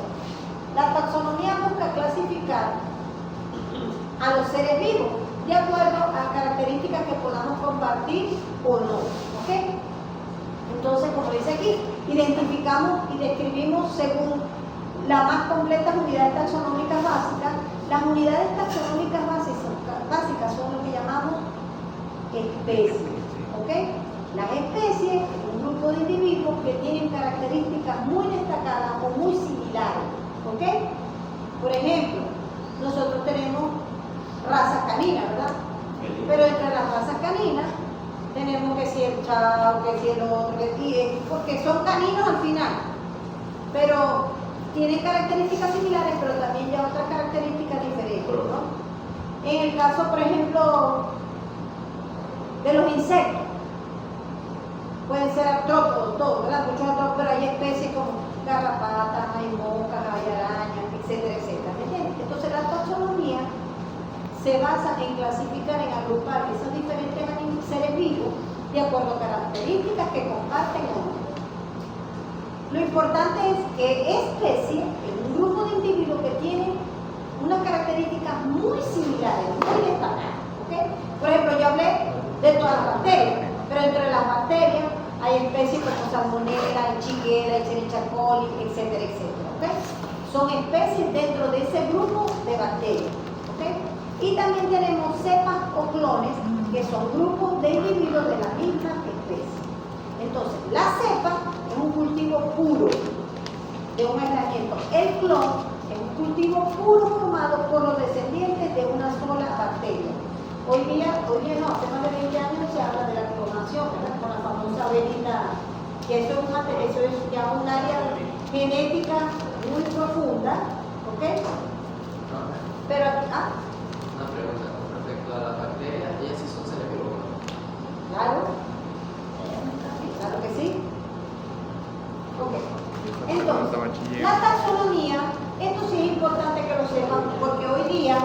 Speaker 2: la taxonomía busca clasificar a los seres vivos de acuerdo a características que podamos compartir o no, ¿ok? Entonces, como dice aquí, identificamos y describimos según las más completas unidades taxonómicas básicas. Las unidades taxonómicas básicas son lo que llamamos especies, ¿ok? Las especies es un grupo de individuos que tienen características muy destacadas o muy similares, ¿ok? Por ejemplo, nosotros tenemos razas caninas, ¿verdad? Pero entre las razas caninas tenemos que si el chao, que si el otro, porque son caninos al final, pero tienen características similares, pero también ya otras características diferentes, ¿no? En el caso, por ejemplo, de los insectos, pueden ser artrópodos, todos, ¿verdad? Muchos artrópodos, pero hay especies como garrapatas, hay moscas, hay arañas, etcétera, etcétera, ¿me entiendes? Entonces la taxonomía se basa en clasificar, en agrupar esos diferentes seres vivos de acuerdo a características que comparten o no. Lo importante es que especie es un grupo de individuos que tienen unas características muy similares, muy destacadas, ¿ok? Por ejemplo, yo hablé de todas las bacterias, pero entre las bacterias hay especies como salmonella, Shigella, Escherichia coli, etcétera, etcétera, ¿ok? Son especies dentro de ese grupo de bacterias, ¿ok? Y también tenemos cepas o clones, que son grupos de individuos de la misma especie. Entonces, la cepa es un cultivo puro de un aislamiento. El clon es un cultivo puro formado por los descendientes de una sola bacteria. Hoy día no, hace más de 20 años se habla de la clonación, ¿verdad? Con la famosa velita, que eso es ya un área genética muy profunda, ¿ok? Pero aquí,
Speaker 7: Una pregunta con respecto a las bacterias, ellas sí son seres biológicos.
Speaker 2: claro, claro que sí. Ok. Entonces, la taxonomía, esto sí es importante que lo sepan, porque hoy día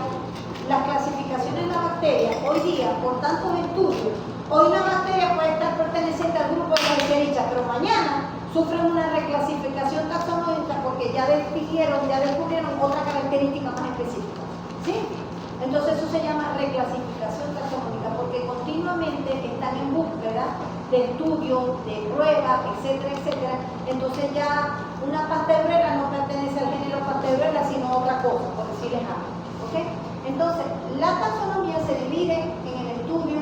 Speaker 2: las clasificaciones de la bacteria, hoy día, por tantos estudios, hoy una bacteria puede estar perteneciente al grupo de las Escherichia, pero mañana sufren una reclasificación taxonómica porque ya descubrieron otra característica más específica, ¿sí? Entonces eso se llama reclasificación taxonómica, porque continuamente están en búsqueda de estudios, de pruebas, etcétera, etcétera. Entonces ya una pastebrera no pertenece al género pastebrera, sino a otra cosa, por decirles algo, ¿ok? Entonces, la taxonomía se divide en el estudio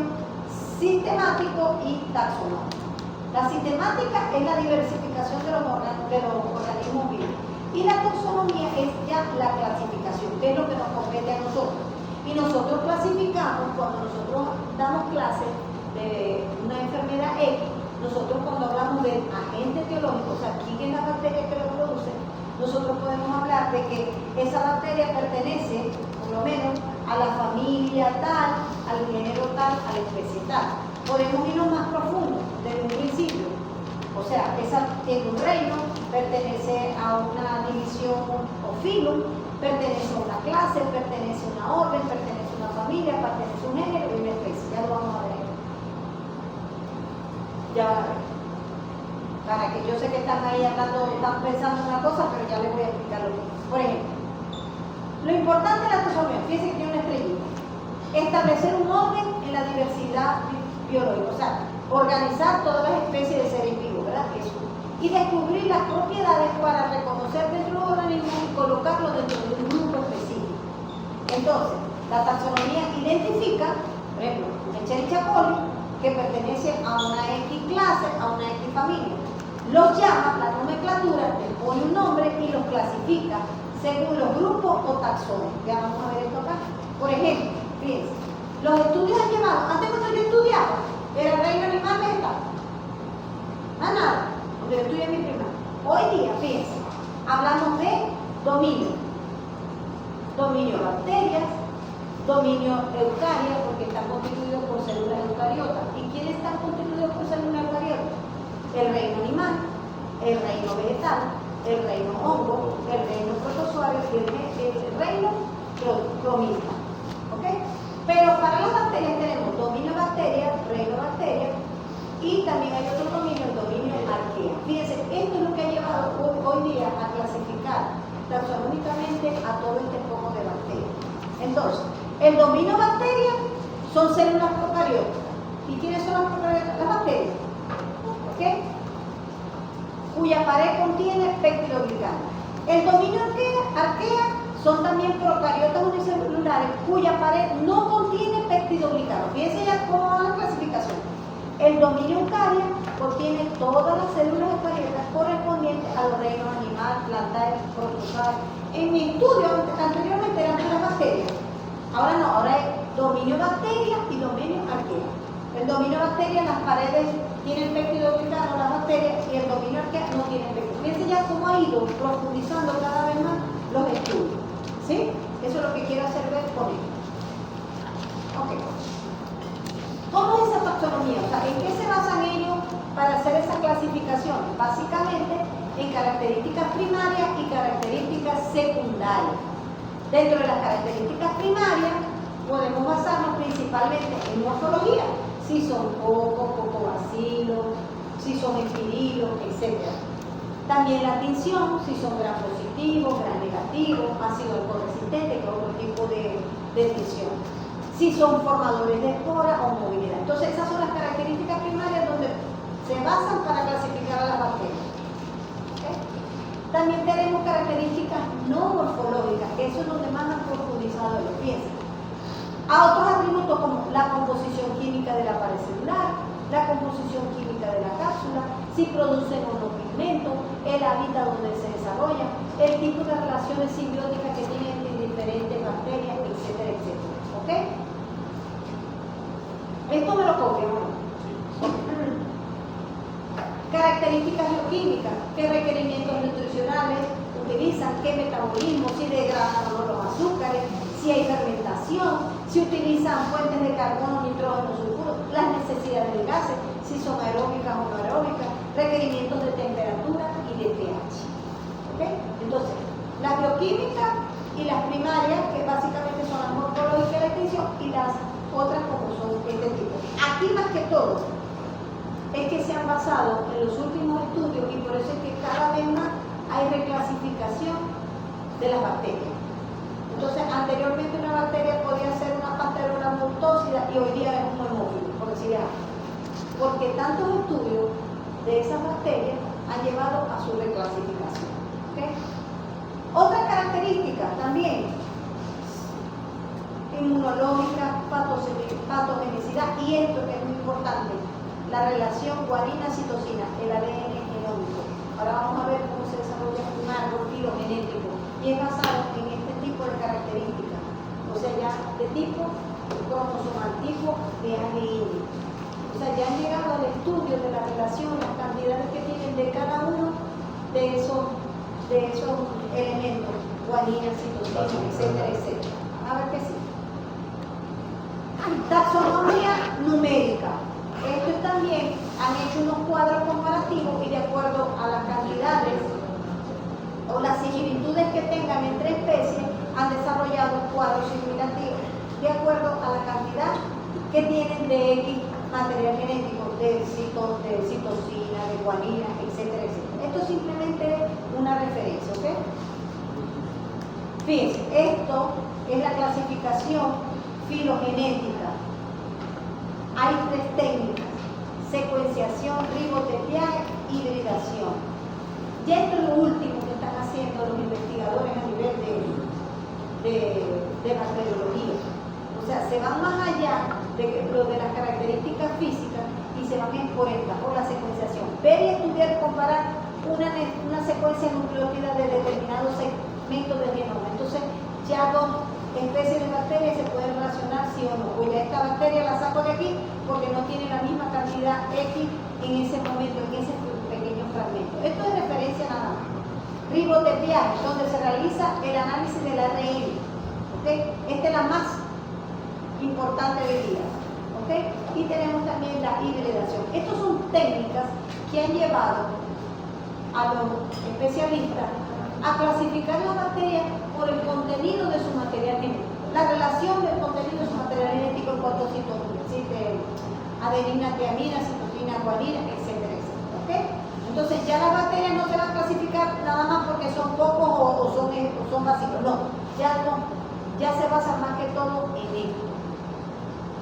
Speaker 2: sistemático y taxonómico. La sistemática es la diversificación de los organismos vivos. Y la taxonomía es ya la clasificación, que es lo que nos compete a nosotros. Y nosotros clasificamos, cuando nosotros damos clases de una enfermedad X, nosotros cuando hablamos del agente etiológico, o sea, quién es la bacteria que lo produce, nosotros podemos hablar de que esa bacteria pertenece, por lo menos, a la familia tal, al género tal, a la especie tal. Podemos irnos más profundo desde un principio. O sea, esa tiene un reino, pertenece a una división o filum, pertenece a una clase, pertenece a una orden, pertenece a una familia, pertenece a un género y una especie. Ya lo vamos a ver. Ya van a ver. Para que yo sé que están ahí hablando, están pensando en una cosa, pero ya les voy a explicar lo que es. Por ejemplo, lo importante de la taxonomía, fíjense que tiene una estrellita. Establecer un orden en la diversidad biológica, o sea, organizar todas las especies de seres vivos, ¿verdad? Eso. Y descubrir las propiedades para reconocer dentro de un organismo y colocarlo dentro de un grupo específico. Entonces, la taxonomía identifica, por ejemplo, Escherichia coli, que pertenece a una X clase, a una X familia. Los llama, la nomenclatura, le pone un nombre y los clasifica según los grupos o taxones. Ya vamos a ver esto acá. Por ejemplo, fíjense, los estudios han llevado, antes cuando yo estudiaba, era reino animal vegetal. Nada, donde yo estudié mi primaria. Hoy día, fíjense, hablamos de dominio. Dominio de bacterias, dominio eucaria, porque están constituidos por células eucariotas. ¿Y quiénes están constituidos por células eucariotas? El reino animal, el reino vegetal, el reino hongo, el reino protozoario y el reino cromita. ¿Ok? Pero para las bacterias tenemos dominio bacteria, reino bacteria, y también hay otro dominio, el dominio arquea. Fíjense, esto es lo que ha llevado hoy día a clasificar taxonómicamente a todo este poco de bacterias. Entonces, el dominio bacteria son células procariotas. ¿Y quiénes son las procariotas? Las bacterias. ¿Ok? Cuya pared contiene peptidoglicano. El dominio arquea son también procariotas unicelulares cuya pared no contiene peptidoglicano. Fíjense ya cómo va la clasificación. El dominio eucaria contiene todas las células eucariotas correspondientes a los reinos animal, plantae, protozoario. En mi estudio anteriormente eran puras bacteria. Ahora no, ahora hay dominio bacteria y dominio arquea. El dominio bacteria, las paredes tienen pectidoglicano, las bacterias, y el dominio arquea no tiene pectidoglicano. Fíjense ya cómo ha ido profundizando cada vez más los estudios. ¿Sí? Eso es lo que quiero hacer ver con esto. Ok. ¿Cómo es esa taxonomía? O sea, ¿en qué se basan ellos para hacer esa clasificación? Básicamente en características primarias y características secundarias. Dentro de las características primarias podemos basarnos principalmente en morfología, si son cocobacilos, si son espirilos, etc. También la tinción, si son gram positivo, gram negativo, ácido alcohol resistente, que es otro tipo de tinción. Si son formadores de espora o movilidad. Entonces esas son las características primarias donde se basan para clasificar a las bacterias. ¿Okay? También tenemos características no morfológicas, que eso es donde más han profundizado ellos. Piensen. A otros atributos como la composición química de la pared celular, la composición química de la cápsula, si producen o no pigmentos, el hábitat donde se desarrolla, el tipo de relaciones simbióticas que tienen entre diferentes bacterias, etcétera, etcétera. ¿Ok? Esto me lo copian, ¿no? Características bioquímicas, qué requerimientos nutricionales utilizan, qué metabolismo, si degradan o no los azúcares, si hay fermentación, si utilizan fuentes de carbono, nitrógeno, sulfuro, las necesidades de gases, si son aeróbicas o no aeróbicas, requerimientos de temperatura y de pH. ¿Ok? Entonces, la bioquímica y las primarias, que básicamente son las morfológicas de la extinción, y las otras como son este tipo. Aquí más que todo es que se han basado en los últimos estudios y por eso es que cada vez más hay reclasificación de las bacterias. Entonces, anteriormente una bacteria podía ser una Pasteurella multósida y hoy día es un hemófilo, por decir algo. Porque tantos estudios de esas bacterias han llevado a su reclasificación. ¿Okay? Otra característica también, inmunológica, patogenicidad, y esto que es muy importante, la relación guanina-citosina, el ADN genómico. Ahora vamos a ver cómo se desarrolla un árbol filogenético y es basado en este tipo de características, o sea, ya de tipo cromosomal, tipo de ADN. O sea, ya han llegado al estudio de la relación, las cantidades que tienen de cada uno de esos elementos, guanina, citosina, etcétera, etcétera. A ver qué sí. Taxonomía numérica. Esto también han hecho unos cuadros comparativos y de acuerdo a las cantidades o las similitudes que tengan entre especies han desarrollado cuadros simulativos de acuerdo a la cantidad que tienen de X material genético, de citosina, de guanina, etcétera, etcétera. Esto simplemente es una referencia, ¿ok? Fíjense, esto es la clasificación filogenética. Hay tres técnicas: secuenciación, ribotepiaje, hibridación. Ya esto es lo último que están haciendo los investigadores a nivel de bacteriología. O sea, se van más allá de lo de las características físicas y se van por la secuenciación. Ver y estudiar, comparar una secuencia nucleótida de determinados segmentos del genoma. Entonces, ya dos especies de bacterias se pueden relacionar sí o no. O ya esta bacteria la saco de aquí porque no tiene la misma cantidad X en ese momento, en ese pequeño fragmento. Esto es referencia nada más. Ribotepiaje, donde se realiza el análisis del ARN. ¿Okay? Esta es la más importante de día. ¿Okay? Y tenemos también la hibridación. Estas son técnicas que han llevado a los especialistas a clasificar las bacterias por el contenido de su material genético. La relación del contenido de su material genético en cuanto a adenina, tiamina, citosina, guanina, etcétera, etcétera. ¿Okay? Entonces ya las bacterias no se van a clasificar nada más porque son pocos o son básicos. No, ya se basa más que todo en esto.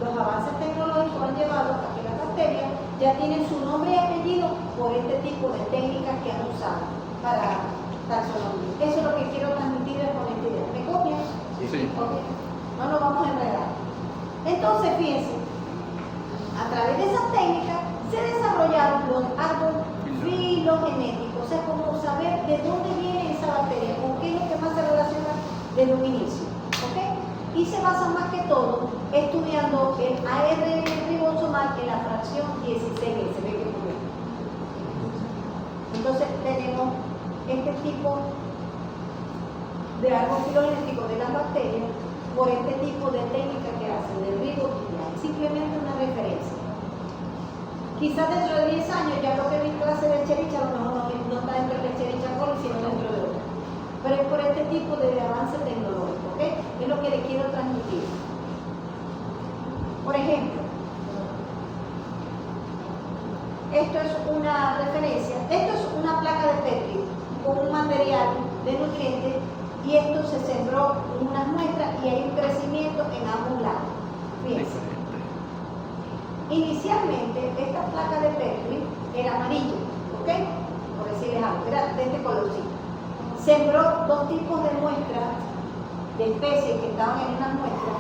Speaker 2: Los avances tecnológicos han llevado a que las bacterias ya tienen su nombre y apellido por este tipo de técnicas que han usado para taxonomía. Eso es lo que quiero transmitirles con esta idea. ¿Me copian?
Speaker 3: Sí.
Speaker 2: Okay. No nos vamos a enredar. Entonces, fíjense, a través de esas técnicas se desarrollaron los árboles filogenéticos, o sea, como saber de dónde viene esa bacteria, con qué es lo que más se relaciona desde un inicio. ¿Ok? y se basa más que todo estudiando el ARN ribosomal en la fracción 16S. ¿Ve que ocurre? Entonces tenemos este tipo de árbol filogenético de las bacterias por este tipo de técnica que hacen del riboquimia. Es simplemente una referencia. Quizás dentro de 10 años ya lo que vi en clase de Escherichia a lo mejor no está dentro de Escherichia coli, sino dentro de otra. Pero es por este tipo de avance tecnológico, ¿ok? Es lo que les quiero transmitir. Por ejemplo, esto es una referencia, esto es una placa de Petri con un material de nutrientes y esto se sembró en unas muestras y hay un crecimiento en ambos lados. Fíjense. Inicialmente esta placa de Petri era amarillo, ¿ok? Por decirles algo, era de este colorcito. Sembró dos tipos de muestras de especies que estaban en unas muestras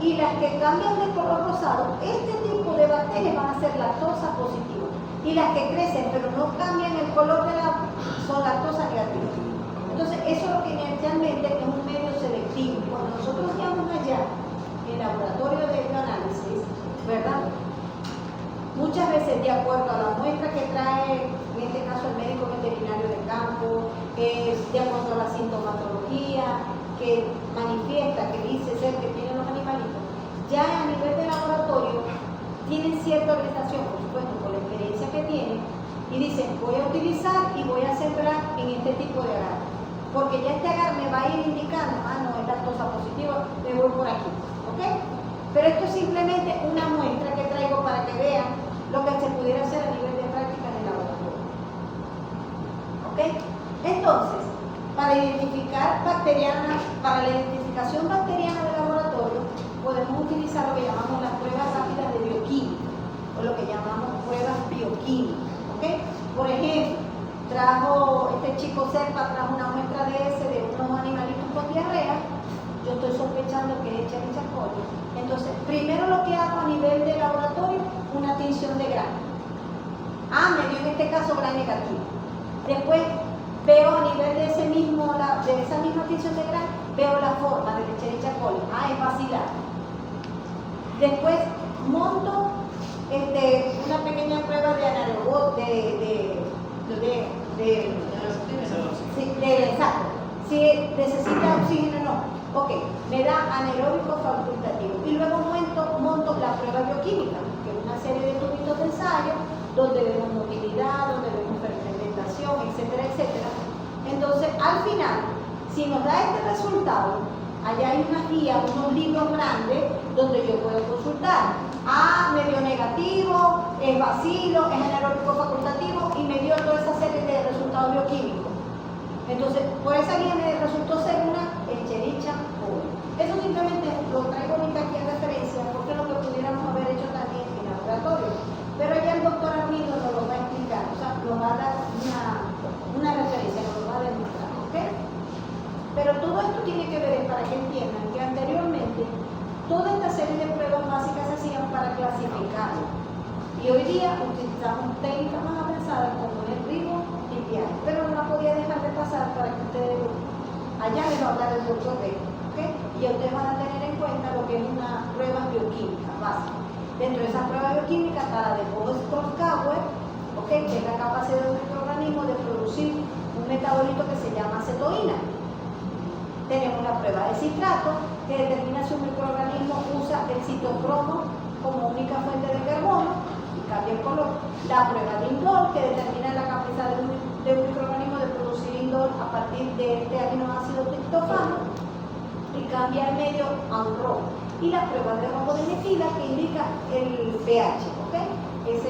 Speaker 2: y las que cambian de color rosado, este tipo de bacterias van a ser lactosa positiva y las que crecen pero no cambian el color de la son lactosa negativa. Entonces eso es lo que inicialmente es un medio selectivo. Cuando nosotros íbamos allá en el laboratorio de bioanálisis, ¿verdad? Muchas veces de acuerdo a la muestra que trae, en este caso el médico veterinario de campo, de acuerdo a la sintomatología que manifiesta, que dice ser que tienen los animalitos, ya a nivel de laboratorio tienen cierta orientación, por supuesto, con la experiencia que tienen, y dicen, voy a utilizar y voy a sembrar en este tipo de agar, porque ya este agar me va a ir indicando, no, es lactosa positiva, me voy por aquí, ¿ok? Pero esto es simplemente una muestra que traigo para que vean lo que se pudiera hacer a nivel de práctica en el laboratorio. ¿Ok? Entonces, para la identificación bacteriana del laboratorio, podemos utilizar lo que llamamos las pruebas rápidas de bioquímica, o lo que llamamos pruebas bioquímicas. ¿Ok? Por ejemplo, este chico Serpa trajo una muestra de ese de unos animalitos con diarrea. Yo estoy sospechando que es Escherichia coli. Entonces, primero lo que hago a nivel de laboratorio, una tinción de Gram. Me dio en este caso Gram negativo. Después veo a nivel de esa misma tinción de Gram, veo la forma de Escherichia coli. Es vacilar. Después monto una pequeña prueba de anaerobo, exacto. Si necesita oxígeno o no. Ok, me da anaeróbico facultativo. Y luego monto la prueba bioquímica, que es una serie de tubitos de ensayo, donde vemos movilidad, donde vemos fermentación, etcétera, etcétera. Entonces, al final, si nos da este resultado, allá hay una guía, unos libros grandes, donde yo puedo consultar. Me dio negativo, es vacilo, es anaeróbico facultativo, y me dio toda esa serie de resultados bioquímicos. Entonces, por esa guía me resultó ser una Escherichia coli. Eso simplemente lo traigo ahorita aquí en referencia, porque es lo que pudiéramos haber hecho también en laboratorio. Pero ya el doctor Armindo nos lo va a explicar, o sea, nos va a dar una referencia, nos lo va a demostrar, ¿ok? Pero todo esto tiene que ver para que entiendan que anteriormente toda esta serie de pruebas básicas se hacían para clasificarlo. Y hoy día utilizamos técnicas más avanzadas como el ribo y piano, pero no la podía dejar de pasar para que ustedes, allá les va a hablar el doctor de esto, ¿ok? Y ustedes van a tener en cuenta lo que es una prueba bioquímica básica. Dentro de esa prueba bioquímica está la de Boas-Cowell, ¿ok? Que es la capacidad de un microorganismo de producir un metabolito que se llama acetoína. Tenemos la prueba de citrato, que determina si un microorganismo usa el citocromo como única fuente de carbono y cambia el color. La prueba de indol, que determina la capacidad de un microorganismo de producir indol a partir de este aminoácido triptófano y cambia el medio a un rojo. Y la prueba de rombodimetila, que indica el pH, ¿ok? Es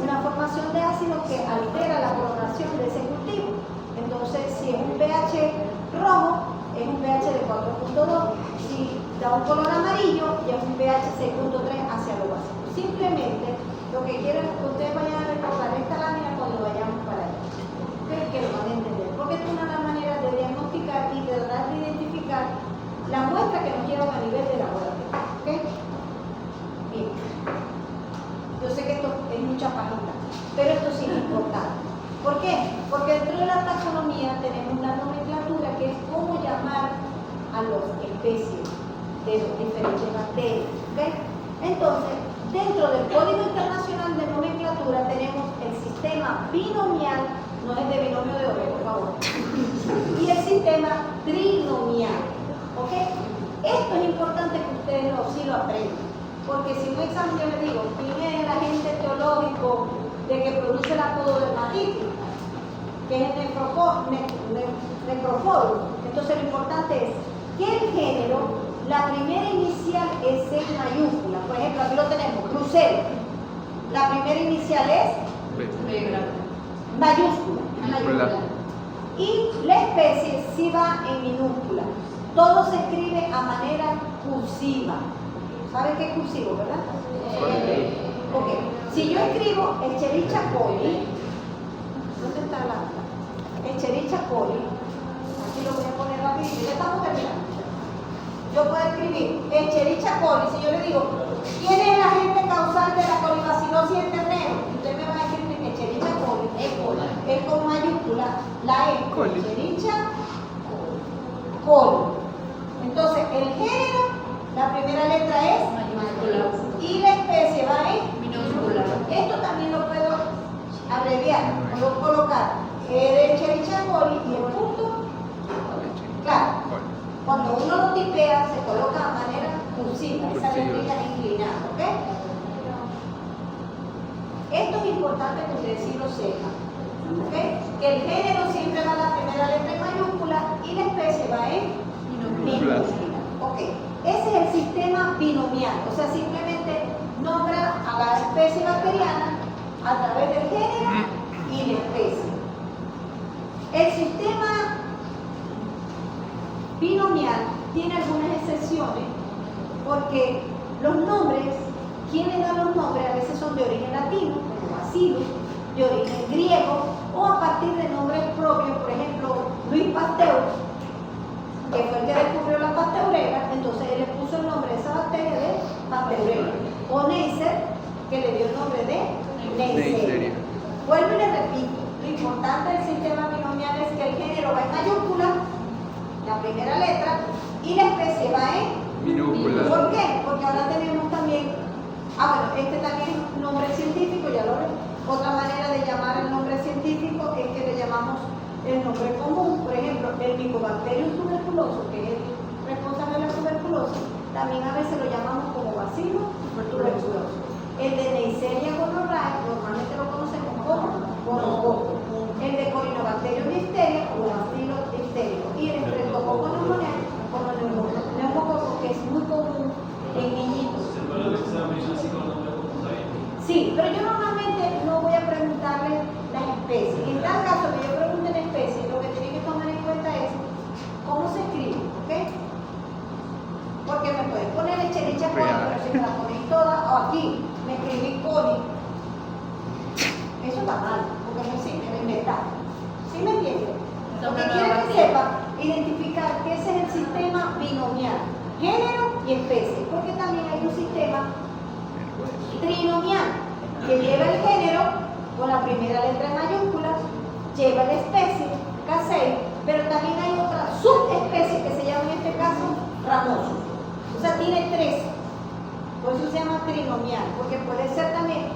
Speaker 2: una formación de ácido que altera la coloración de ese cultivo. Entonces, si es un pH rojo, es un pH de 4.2. Si da un color amarillo, ya es un pH 6.3 hacia lo básico. Simplemente, lo que quiero es que ustedes vayan a recordar esta lámina cuando vayamos para allá. ¿Okay? Que lo van a entender. Porque es una de las maneras de diagnosticar y de tratar de identificar la muestra que nos llevan a nivel de laboratorio. ¿Ok? Bien. Yo sé que esto es mucha página, pero esto sí es importante. ¿Por qué? Porque dentro de la taxonomía tenemos una nomenclatura que es cómo llamar a las especies. de diferentes bacterias. ¿Ok? Entonces, dentro del Código Internacional de Nomenclatura tenemos el sistema binomial, no es de binomio de oro, por favor, y el sistema trinomial. ¿Ok? Esto es importante que ustedes sí lo aprendan, porque si no examen yo les digo, ¿quién es el agente teológico de que produce la pododermatitis? Que es el necroforo. Entonces lo importante es que el género, la primera inicial es C mayúscula. Por ejemplo, aquí lo tenemos, Brucelo. La primera inicial es mayúscula. Y la especie sí va en minúscula. Todo se escribe a manera cursiva. ¿Saben qué es cursivo, verdad? Ok. Si yo escribo Escherichia coli, ¿dónde está la Escherichia coli? Aquí lo voy a poner rapidito, ya estamos terminando. Yo puedo escribir Escherichia coli, si yo le digo, ¿quién es el agente causal de la colibacilosis en ternero? Usted me va a escribir Escherichia coli, es con mayúscula, la E, Escherichia coli. Entonces, el género, la primera letra es mayúscula y la especie va en minúscula. Esto también lo puedo abreviar, puedo colocar Escherichia coli y el punto. Claro, cuando uno lo tipea se coloca de manera cursiva, esa letrilla inclinada, ¿ok? Esto es importante que ustedes sí lo sepan, ¿ok? Que el género siempre va a la primera letra en mayúscula y la especie va en minúscula. Ok, ese es el sistema binomial, o sea, simplemente nombra a la especie bacteriana a través del género y la especie. El sistema binomial tiene algunas excepciones porque los nombres, quienes dan los nombres a veces son de origen latino, como Bacillus, de origen griego o a partir de nombres propios, por ejemplo, Luis Pasteur, que fue el que descubrió la pasteurela, entonces él le puso el nombre de esa bacteria de pasteurela. O Neisser, que le dio el nombre de Neisseria. Vuelvo y le repito, lo importante del sistema binomial es que el género va en mayúscula, la primera letra, y la especie va en
Speaker 3: minúscula.
Speaker 2: ¿Por qué? Porque ahora tenemos también, este también es un nombre científico, ya lo ven. Otra manera de llamar el nombre científico es que le llamamos el nombre común. Por ejemplo, el Mycobacterium tuberculoso, que es el responsable de la tuberculosis, también a veces lo llamamos como Bacillus tuberculoso. El de Neisseria gonorrhoeae normalmente lo conocemos como gonococo. El de Corynebacterium diphtheria o Bacillus diphtherico. Y el Streptococcus pneumoniae como neumococo, que es muy común en niñitos. Sí, pero yo normalmente no voy a preguntarle las especies. En tal caso que yo pregunte la especie, lo que tienen que tomar en cuenta es cómo se escribe, ¿ok? Porque me pueden poner Escherichia coli, pero si me la ponen todas, o aquí me escribí coli, eso está mal, porque no existe, me inventar. ¿Sí me entienden? Lo que quiero que sepan, identificar que ese es el sistema binomial, género y especie, porque también hay un sistema trinomial, que lleva el género con la primera letra en mayúsculas, lleva la especie, K6, pero también hay otra subespecie que se llama en este caso ramoso. O sea, tiene 3. Por eso se llama trinomial, porque puede ser también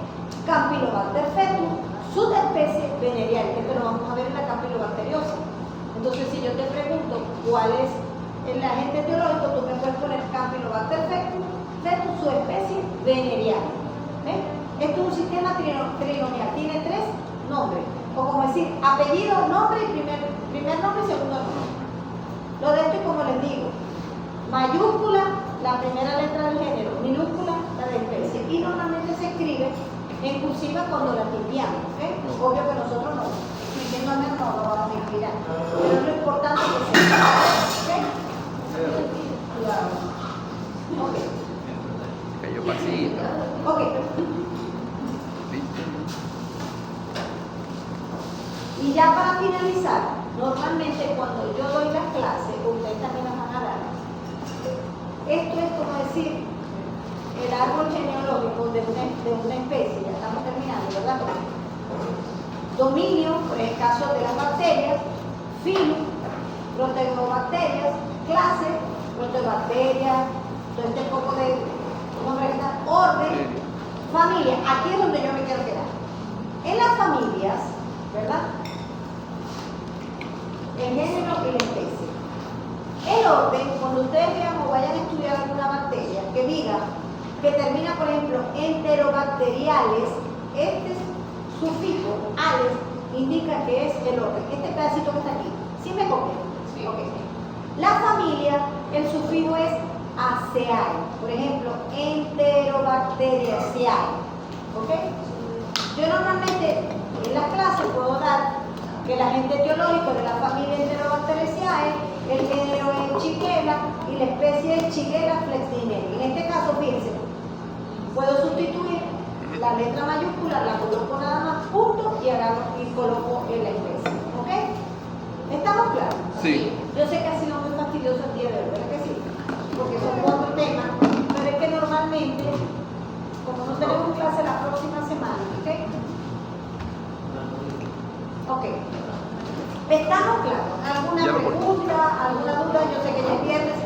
Speaker 2: Campylobacter fetus, subespecie venerial, que esto lo vamos a ver en la campylobacteriosis. Entonces, si yo te pregunto cuál es el agente etiológico, tú me puedes poner Campylobacter fetus, subespecie venerial. ¿Ven? Esto es un sistema trinomial, tiene 3 nombres, o como decir, apellido, nombre y primer nombre y segundo nombre. Lo de esto es como les digo, mayúscula, la primera letra del género, minúscula, la de especie, y normalmente se escribe en cursiva cuando la tipiamos, ¿ok? Obvio que nosotros no, escribiendo no lo vamos a inspirar, pero es lo importante que se escriba, ¿ok? Ok.
Speaker 3: Cayó pasito.
Speaker 2: Ok. Y ya para finalizar, normalmente cuando yo doy las clases, ustedes también las van a dar. Esto es como decir el árbol genealógico de una especie, ya estamos terminando, ¿verdad? Dominio, por el caso de las bacterias, filo, proteobacterias, clase, proteobacterias, todo este poco de, ¿cómo se llama? Orden, familia, aquí es donde yo me quiero quedar. En las familias, ¿verdad? El género y la especie. El orden, cuando ustedes vean o vayan a estudiar alguna bacteria que diga que termina, por ejemplo, enterobacteriales, este sufijo, ales, indica que es el orden. Este pedacito que está aquí. ¿Sí me copian?
Speaker 5: Sí.
Speaker 2: Ok. La familia, el sufijo es aceae. Por ejemplo, Enterobacteriaceae. ¿Ok? Yo normalmente en las clases puedo dar que el agente etiológico de la familia Enterobacteriaceae, el género es Shigella y la especie es Shigella flexneri. En este caso, fíjense, puedo sustituir la letra mayúscula, la coloco nada más, punto, y coloco en la especie. ¿Ok? ¿Estamos claros?
Speaker 3: Sí.
Speaker 2: Yo sé que ha sido muy fastidioso el día de hoy, ¿verdad que sí? Porque son 4 temas, pero es que normalmente, como no tenemos clase la próxima semana, ¿ok? Ok. ¿Estamos claros? ¿Alguna
Speaker 3: Ya lo
Speaker 2: pregunta, alguna duda? Yo sé que ya es viernes.